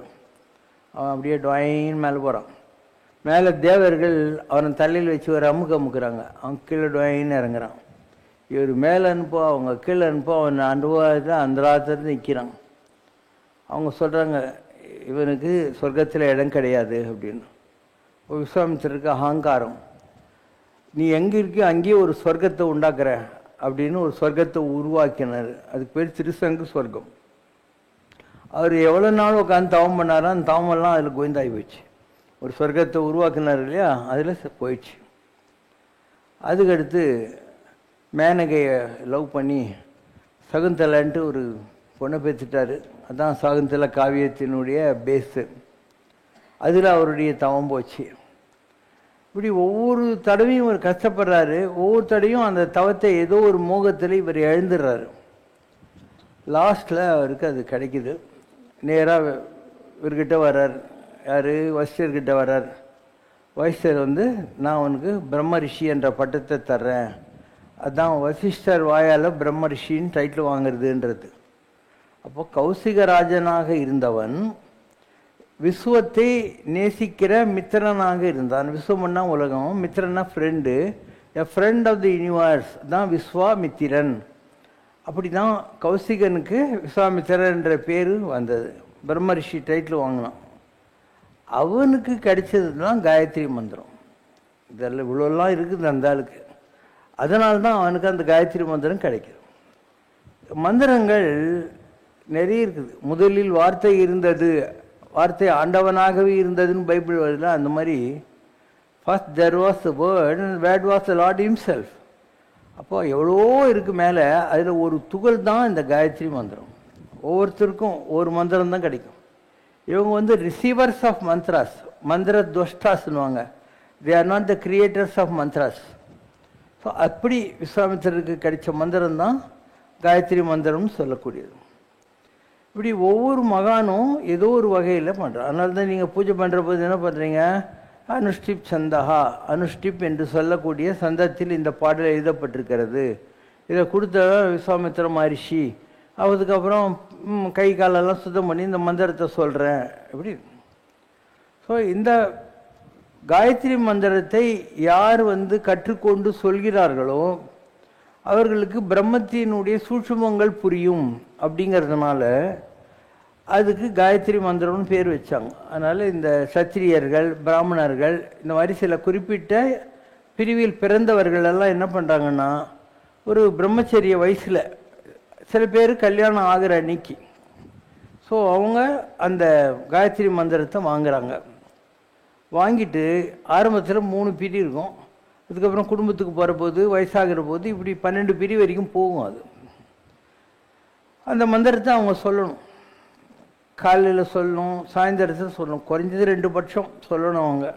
அவன் அப்படியே டொயின்னு மேலே போகிறான். மேலே தேவர்கள் அவனை தலையில் வச்சு ஒரு அமுக்குறாங்க. அவன் கீழே டொயின்னு இறங்குறான். இவர் மேலே அனுப்போ, அவங்க கீழே அனுப்போ, அவன் அனுபவத்தில் அந்த ராத்திரி நிற்கிறான். அவங்க சொல்கிறாங்க, இவனுக்கு சொர்க்கத்தில் இடம் கிடையாது அப்படின்னு. விஸ்வாமித்திரருக்கு அகங்காரம், நீ எங்கே இருக்கியோ அங்கேயே ஒரு சொர்க்கத்தை உண்டாக்குற அப்படின்னு ஒரு சொர்க்கத்தை உருவாக்கினார். அதுக்கு பேர் திருசங்கு சொர்க்கம். அவர் எவ்வளோ நாள் உட்காந்து தவம் பண்ணாரோ அந்த தவமெல்லாம் அதில் கோவிந்தாகி போயிடுச்சு. ஒரு சொர்க்கத்தை உருவாக்குனார் இல்லையா, அதில் போயிடுச்சு. அதுக்கடுத்து மேனகையை லவ் பண்ணி சகுந்தலைன்ட்டு ஒரு பொண்ணை பெற்றுட்டார். அதுதான் சகுந்தலை காவியத்தினுடைய பேஸு. அதில் அவருடைய தவம் போச்சு. இப்படி ஒவ்வொரு தடவையும் இவர் கஷ்டப்படுறாரு. ஒவ்வொரு தடவையும் அந்த தவத்தை ஏதோ ஒரு மோகத்தில் இவர் எழுந்துடுறாரு. லாஸ்ட்டில் அவருக்கு அது கிடைக்குது. நேராக இவர்கிட்ட வர்றார். யார்? வசிஷ்டர்கிட்ட வர்றார். வசிஷ்டர் நான் உனக்கு பிரம்ம ரிஷி என்ற பட்டத்தை தர்றேன். அதுதான் வசிஷ்டர் வாயால் பிரம்ம ரிஷின்னு டைட்டில் வாங்குறதுன்றது. அப்போ கௌசிகராஜனாக இருந்தவன் விஸ்வத்தை நேசிக்கிற மித்திரனாக இருந்தான். விஸ்வம்னா உலகம், மித்திரனா friend. A friend of the universe தான் விஸ்வாமித்திரன். அப்படி தான் கௌசிகனுக்கு விஸ்வாமித்திரன் என்ற பேர் வந்தது. பிரம்ம ரிஷி டைட்டில் வாங்கினான். அவனுக்கு கிடைச்சது தான் காயத்ரி மந்திரம். இதெல்லாம் இவ்வளோலாம் இருக்குது அந்த ஆளுக்கு. அதனால்தான் அவனுக்கு அந்த காயத்ரி மந்திரம் கிடைக்குது. மந்திரங்கள் நிறைய இருக்குது. முதலில் வார்த்தை இருந்தது, வார்த்தை ஆண்டவனாகவே இருந்ததுன்னு பைபிள் வருதுல, அந்த மாதிரி first there was the word and word was the Lord himself. அப்போ எவ்வளோ இருக்குது மேலே, அதில் ஒரு துகள் தான் இந்த காயத்ரி மந்திரம். ஒவ்வொருத்தருக்கும் ஒரு மந்திரம் தான் கிடைக்கும். இவங்க ரிசீவர்ஸ் ஆஃப் மந்த்ராஸ், மந்திர துவஷ்டாஸ்னுவாங்க. They are not the creators of mantras. So அப்படி விஸ்வாமித்திரருக்கு கிடைச்ச மந்திரம் தான் காயத்ரி மந்திரம்னு சொல்லக்கூடியது. இப்படி ஒவ்வொரு மகானும் ஏதோ ஒரு வகையில் பண்ணுறான். அதனால தான் நீங்கள் பூஜை பண்ணுற போது என்ன பண்ணுறீங்க? அனுஷ்டிப் சந்தகா, அனுஷ்டிப் என்று சொல்லக்கூடிய சந்தத்தில் இந்த பாடல் எழுதப்பட்டிருக்கிறது. இதை கொடுத்த விஸ்வாமித்திர மகரிஷி. அதுக்கப்புறம் கை காலெல்லாம் சுத்தம் பண்ணி இந்த மந்திரத்தை சொல்கிறேன். எப்படி? ஸோ இந்த காயத்ரி மந்திரத்தை யார் கற்றுக்கொண்டு சொல்கிறார்களோ அவர்களுக்கு பிரம்மத்தினுடைய சூட்சுமங்கள் புரியும். அப்படிங்கிறதுனால அதுக்கு காயத்ரி மந்திரம்னு பேர் வச்சாங்க. அதனால் இந்த சத்திரியர்கள், பிராமணர்கள், இந்த மாதிரி சில குறிப்பிட்ட பிரிவில் பிறந்தவர்கள் எல்லாம் என்ன பண்ணுறாங்கன்னா, ஒரு பிரம்மச்சரிய வயசில் சில பேர் கல்யாணம் ஆகிற அன்னைக்கு ஸோ அவங்க அந்த காயத்ரி மந்திரத்தை வாங்குறாங்க. வாங்கிட்டு ஆரம்பத்தில் 3 பிரி இருக்கும். அதுக்கப்புறம் குடும்பத்துக்கு போகிற போது, வயசாகிற போது, இப்படி 12 பிரி வரைக்கும் போகும். அது அந்த மந்திரத்தை அவங்க சொல்லணும். காலையில் சொல்லணும், சாயந்தரத்தில் சொல்லணும், குறைஞ்சது 2 பட்சம் சொல்லணும் அவங்க.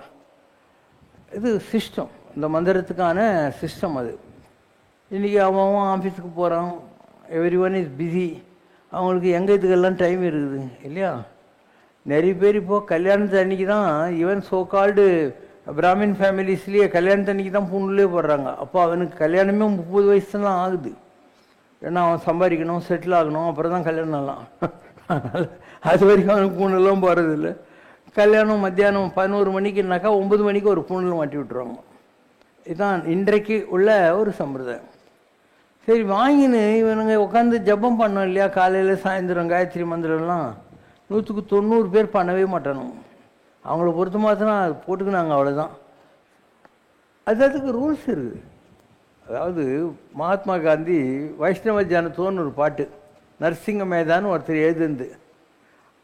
இது சிஸ்டம், இந்த மந்திரத்துக்கான சிஸ்டம் அது. இன்றைக்கி அவன் ஆஃபீஸுக்கு போகிறான், எவ்ரி ஒன் இஸ் பிஸி. அவங்களுக்கு எங்கே இதுக்கெல்லாம் டைம் இருக்குது இல்லையா? நிறைய பேர் இப்போது கல்யாணத்து அன்றைக்கி தான், ஈவன் சோ கால்டு பிராமின் ஃபேமிலிஸ்லேயே கல்யாணத்து அன்றைக்கி தான் பூண்டுலேயே போடுறாங்க. அப்போ அவனுக்கு கல்யாணமே 30 வயசு தான் ஆகுது. ஏன்னா அவன் சம்பாதிக்கணும், செட்டில் ஆகணும், அப்புறம் தான் கல்யாணம்லாம். அதனால் அது வரைக்கும் அவனுக்கு பூண்டெல்லாம் போகிறதில்ல. கல்யாணம் மத்தியானம் 11 மணிக்குனாக்கா 9 மணிக்கு ஒரு பூண்டில் மாட்டி விட்டுருவாங்க. இதுதான் இன்றைக்கு உள்ள ஒரு சம்பிரதாயம். சரி, வாங்கின்னு இவனுங்க உட்காந்து ஜபம் பண்ணோம் இல்லையா, காலையில் சாயந்தரம் காயத்ரி மந்திரம்லாம் 100க்கு 90 பேர் பண்ணவே மாட்டானோ. அவங்கள பொறுத்த மாத்திரம் அது போட்டுக்கினாங்க, அவ்வளோதான். அதுக்கு ரூல்ஸ் இருக்குது. அதாவது மகாத்மா காந்தி வைஷ்ணவ ஜனத்தோன்னு ஒரு பாட்டு, நரசிங்க மேதான்னு ஒருத்தர் எழுதுந்து,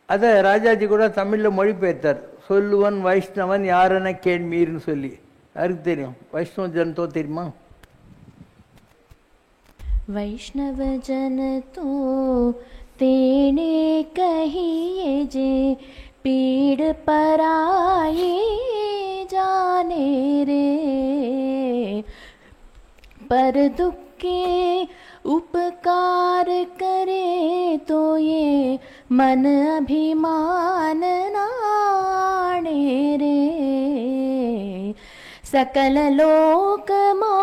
அதை ராஜாஜி கூட தமிழில் மொழிபெயர்த்தார். சொல்லுவன் வைஷ்ணவன் யாரென கேள்மீர்னு சொல்லி. யாருக்கு தெரியும் வைஷ்ணவ ஜனத்தோ தெரியுமா? वैष्णव जन तो तेने कहिए जे पीड़ पराए जाने रे, पर दुख के उपकार करे तो ये मन अभिमान नाणे रे, सकल लोक मा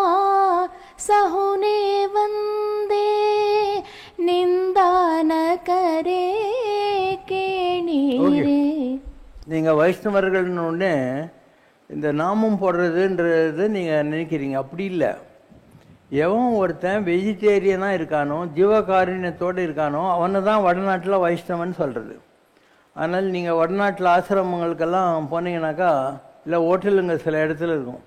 सहुने वंदे निंदा न करे केणी रे. நீங்கள் வைஷ்ணவர்கள்னு இந்த நாமம் போடுறதுன்றது நீங்கள் நினைக்கிறீங்க. அப்படி இல்லை. எவன் ஒருத்தன் வெஜிடேரியனாக இருக்கானோ, ஜீவகாருண்யத்தோடு இருக்கானோ, அவனை தான் வடநாட்டில் வைஷ்ணவன் சொல்கிறது. அதனால் நீங்கள் வடநாட்டில் ஆசிரமங்களுக்கெல்லாம் போனீங்கன்னாக்கா, இல்லை ஹோட்டலுங்க சில இடத்துல இருக்கும்,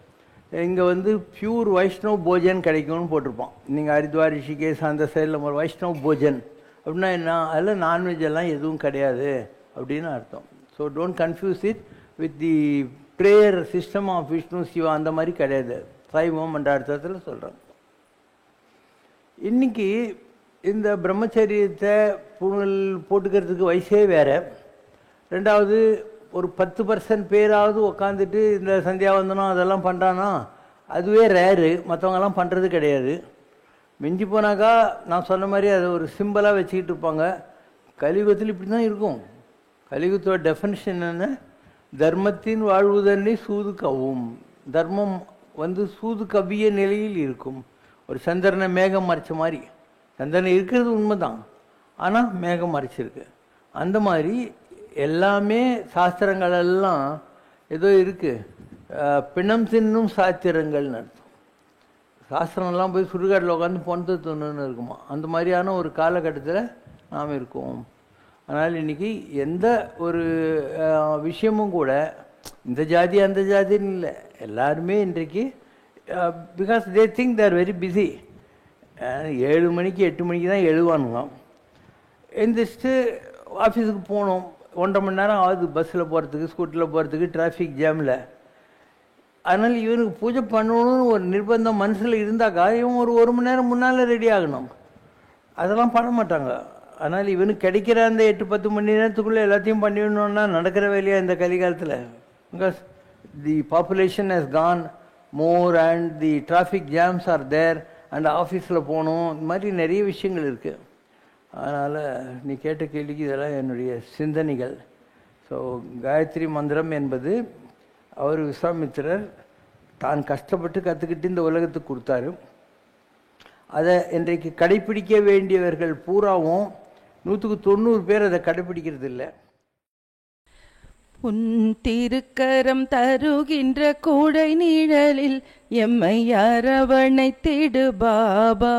இங்கே பியூர் வைஷ்ணவ் போஜன் கிடைக்கும்னு போட்டிருப்பான். நீங்கள் ஹரித்வார், ரிஷிகேஷ் அந்த சைடில் வைஷ்ணவ் போஜன் அப்படின்னா என்ன, அதில் நான்வெஜ் எல்லாம் எதுவும் கிடையாது அப்படின்னு அர்த்தம். So don't confuse it with the prayer system of Vishnu Shiva, அந்த மாதிரி கிடையாது. சைவம் என்ற அர்த்தத்தில் சொல்கிறாங்க. இன்றைக்கி இந்த பிரம்மச்சரியத்தை போட்டுக்கிறதுக்கு வயசே வேறு. ரெண்டாவது, ஒரு 10% பேராவது உக்காந்துட்டு இந்த சந்தியாவந்தனம் அதெல்லாம் பண்ணுறானா, அதுவே ரேரு. மற்றவங்கெல்லாம் பண்ணுறது கிடையாது. மிஞ்சி போனாக்கா நான் சொன்ன மாதிரி அதை ஒரு சிம்பிளாக வச்சுக்கிட்டு இருப்பாங்க. கலியுகத்தில் இப்படி தான் இருக்கும். கலியுகத்தோட டெஃபினிஷன் என்ன, தர்மத்தின் வாழ்வுதன்னை சூது கவ்வும். தர்மம் சூது கவ்விய நிலையில் இருக்கும். ஒரு சந்திரனை மேகம் மறைச்ச மாதிரி. சந்திரனை இருக்கிறது உண்மைதான், ஆனால் மேகம் மறைச்சிருக்கு. அந்த மாதிரி எல்லாமே சாஸ்திரங்கள் எல்லாம் ஏதோ இருக்குது. பிணம் தின்னும் சாத்திரங்கள்னு அர்த்தம். சாஸ்திரம்லாம் போய் சுடுகாட்டில் உட்காந்து பொண்ணு தொண்ணுன்னு இருக்குமா, அந்த மாதிரியான ஒரு காலகட்டத்தில் நாம் இருக்கோம். அதனால் இன்றைக்கி எந்த ஒரு விஷயமும் கூட இந்த ஜாதி அந்த ஜாதின்னு இல்லை, எல்லாருமே இன்றைக்கு because they think they're very busy. 7 மணிக்கு 8 மணிக்கு தான் எழுவானுங்க. எந்திரிச்சிட்டு ஆஃபீஸுக்கு போகணும், 1.5 மணி நேரம் ஆகுது பஸ்ஸில் போகிறதுக்கு, ஸ்கூட்டரில் போகிறதுக்கு, டிராஃபிக் ஜாமில். அதனால் இவனுக்கு பூஜை பண்ணணும்னு ஒரு நிர்பந்தம் மனசில் இருந்தாக்கா இவன் ஒரு மணி நேரம் முன்னால் ரெடி ஆகணும். அதெல்லாம் பண்ண மாட்டாங்க. அதனால் இவனுக்கு கிடைக்கிற அந்த 8-10 மணி நேரத்துக்குள்ளே எல்லாத்தையும் பண்ணிடணுன்னா நடக்கிற வேலையா இந்த கலிகாலத்தில்? Because the population has gone more and the traffic jams are there and ஆஃபீஸில் போகணும். இந்த மாதிரி நிறைய விஷயங்கள் இருக்குது. அதனால் நீ கேட்ட கேள்விக்கு இதெல்லாம் என்னுடைய சிந்தனைகள். ஸோ காயத்ரி மந்திரம் என்பது அவர் விஸ்வாமித்திரர் தான் கஷ்டப்பட்டு கற்றுக்கிட்டு இந்த உலகத்துக்கு கொடுத்தாரு. அதை இன்றைக்கு கடைப்பிடிக்க வேண்டியவர்கள் பூராவும் 100% பேர் அதை கடைப்பிடிக்கிறது இல்லை. உன் திருக்கரம் தருகின்ற கூடை நிழலில் எம்மை அரவணைத்திடு பாபா.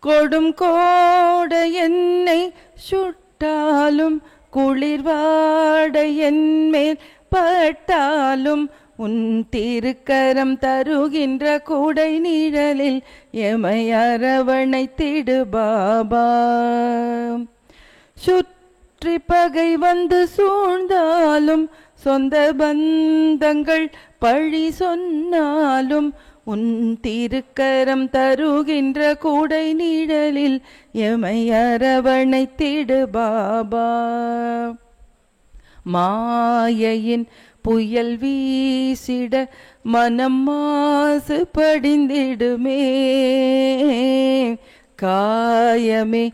கொடும் கோடை என்னை சுட்டாலும் குளிர்வாடை என்மேல் பட்டாலும் உன் திருக்கரம் தருகின்ற கூடை நிழலில் எமை அரவணைத்திடு பாபா. சுற்றி பகை வந்து சூழ்ந்தாலும் சொந்த பந்தங்கள் பழி சொன்னாலும் உன் திருக்கரம் தருகின்ற கூடை நிழலில் எமை அரவணைத்திடு பாபா. மாயையின் புயல் வீசிட மனம் மாசு படிந்திடுமே. காயமே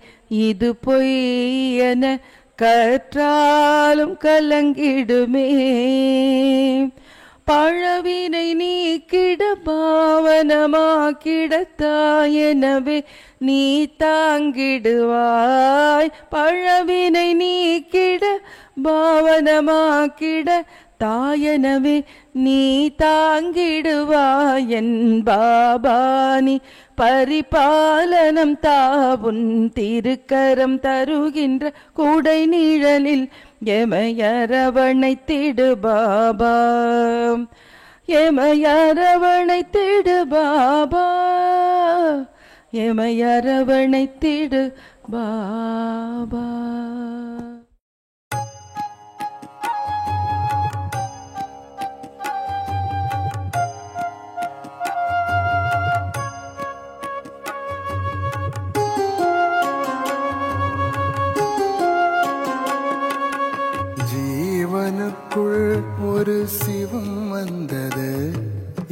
இது பொய்யென கற்றாலும் கலங்கிடுமே. பழவினை நீக்கிட பாவனமாக்கிட தாயெனவே நீ தாங்கிடுவாய். பழவினை நீக்கிட பாவனமாக்கிட தாயனவே நீ தாங்கிடுவாய். என் பாபானி பரிபாலனம் தாவுன் திருக்கரம் தருகின்ற கூடை நிழலில் எமையரவணைத்திடு பாபா. எமையரவணைத்திடு பாபா. எமையரவணைத்திடு பாபா. ஒரு சிவம் வந்தது,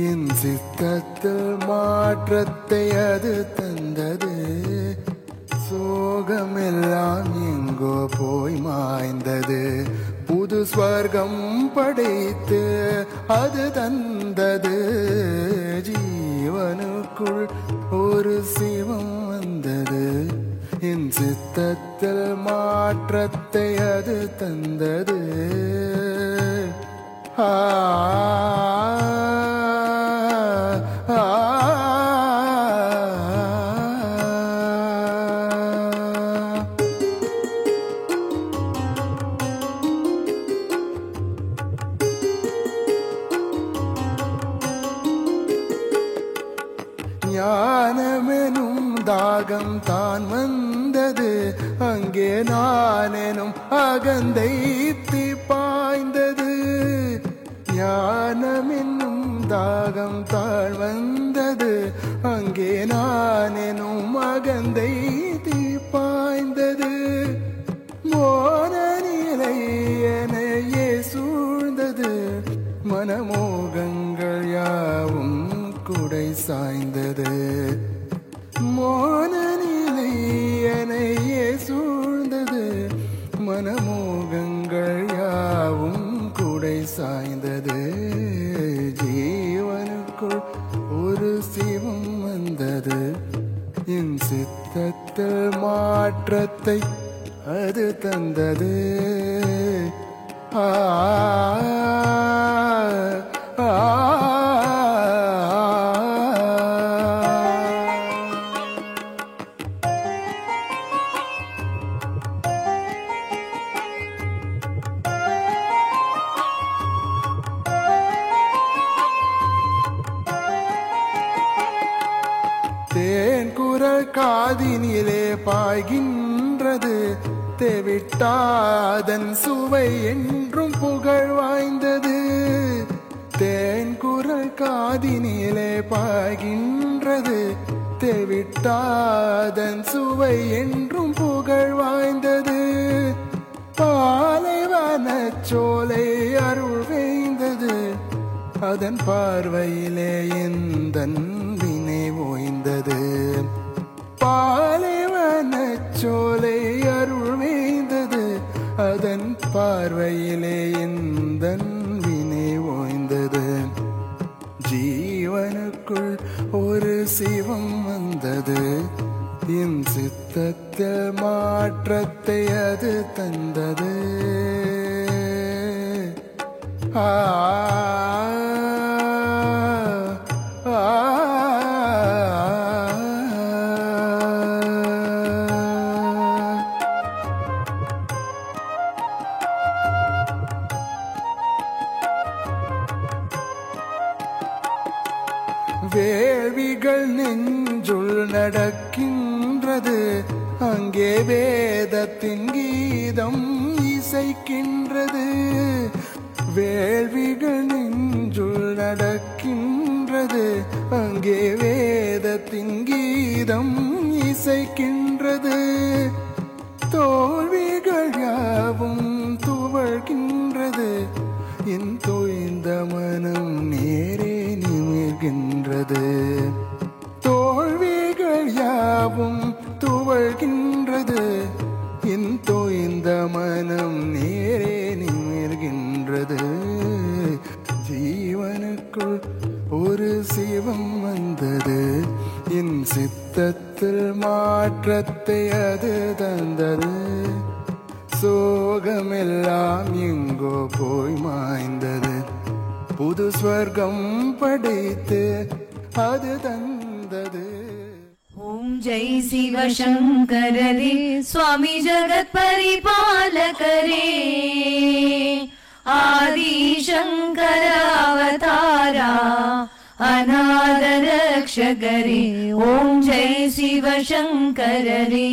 என் சித்தத்தில் மாற்றத்தை அது தந்தது. சோகமெல்லாம் எங்கோ போய் மாய்ந்தது, புது ஸ்வர்க்கம் படைத்து அது தந்தது. ஜீவனுக்குள் ஒரு சிவம் வந்தது, என் சித்தத்தில் மாற்றத்தை அது தந்தது. ஞானமெனும் தாகம் தான் வந்த வந்தது அங்கே நான் எனும் அகந்தை தீப்பாய்ந்தது ஞானம் என்னும் தாகம் தாழ் வந்தது அங்கே நான் எனும் அகந்தை தீப்பாய்ந்தது மோன நிலை எனையே சூழ்ந்தது மனமோகங்கள் யாவும் குடை சாய்ந்தது மோன நிலை எனையே சூழ்ந்தது மனமோகங்கள் யாவும் குடை சாய்ந்தது ஜீவனுக்குள் ஒரு சிவம் வந்தது என் சித்தத்தில் மாற்றத்தை அது தந்தது ஆ தேன் குரல் காதினிலே பாய்கின்றது தேவிட்டாதன் சுவை என்றும் புகழ் வாய்ந்தது தேன் குரல் காதினிலே பாய்கின்றது தேவிட்டாதன் சுவை என்றும் புகழ் வாய்ந்தது பாலைவன சோலை அருள் வேய்ந்தது அதன் பார்வையிலே எந்தன் வினை ஓய்ந்தது பாலைவன சோலை அருள் வேய்ந்தது அதன் பார்வையிலே எந்தன் வினை ஓய்ந்தது ஜீவனுக்குள் ஒரு சிவம் வந்தது என் சித்தத்தில் மாற்றத்தை அது தந்தது ஆ வேள்விகள் நெஞ்சுள் நடக்கின்றது அங்கே வேதத்தின் கீதம் இசைக்கின்றது வேள்விகள் நெஞ்சுள் நடக்கின்றது அங்கே வேதத்தின் கீதம் இசைக்கின்றது தோல்விகள் யாவும் துவழ்கின்றது என் தோய்ந்த மனம் நேரே நிமிர்கின்றது தோல்விகள் யாவும் துவழ்கின்றது என் தோய்ந்த மனம் நேரே நிமிர்கின்றது ஜீவனுக்குள் ஒரு சிவம் வந்தது என் சித்தத்தில் மாற்றத்தை அது தந்தது சோகமெல்லாம் எங்கோ போய் மாய்ந்தது புது ஸ்வர்க்கம் படைத்து அது தந்தது ஓம் ஜெய் சிவசங்கரரே சுவாமி ஜகத் பரிபாலகரே ஆதி சங்கர அவதாரா அநாத ரக்ஷகரே ஓம் ஜெய் சிவசங்கரரே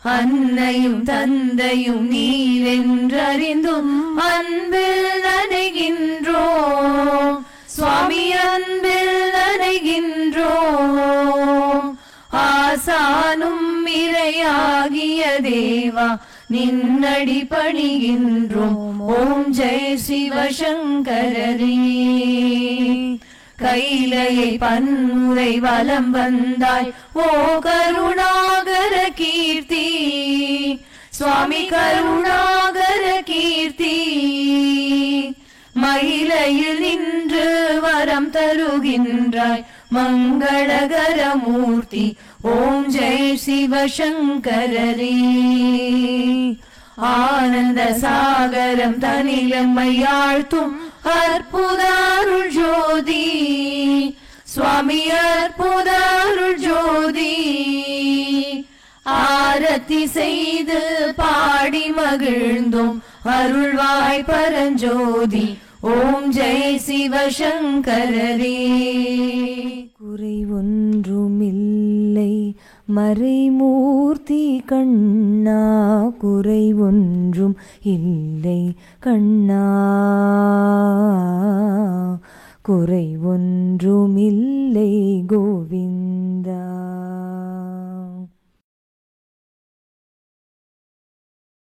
அன்னையும் தந்தையும் நீரென்றறிந்தும் அன்பில் நனைகின்றோம் சுவாமி அன்பில் நனைகின்றோம் ஆசானும் இறையாகிய தேவா நின்னடி பணிகின்றோம் ஓம் ஜெய் சிவசங்கரரே கைலையை பன்முறை வலம் வந்தாய் ஓ கருணாகர கீர்த்தி சுவாமி கருணாகர கீர்த்தி மயிலையில் நின்று வரம் தருகின்றாய் மங்களகர மூர்த்தி ஓம் ஜெய் சிவசங்கரரே ஆனந்த சாகரம் தனிலம்மையாழ்த்தும் அற்புத அருள் ஜோதி சுவாமி அற்புத அருள் ஜோதி ஆரத்தி செய்து பாடி மகிழ்ந்தோம் அருள்வாய் பரஞ்சோதி ஓம் ஜெய் சிவசங்கரரே குறை ஒன்றுமில்லை மறைமூர்த்தி கண்ணா குறை ஒன்றும் இல்லை கண்ணா குறை ஒன்றும் இல்லை கோவிந்தா.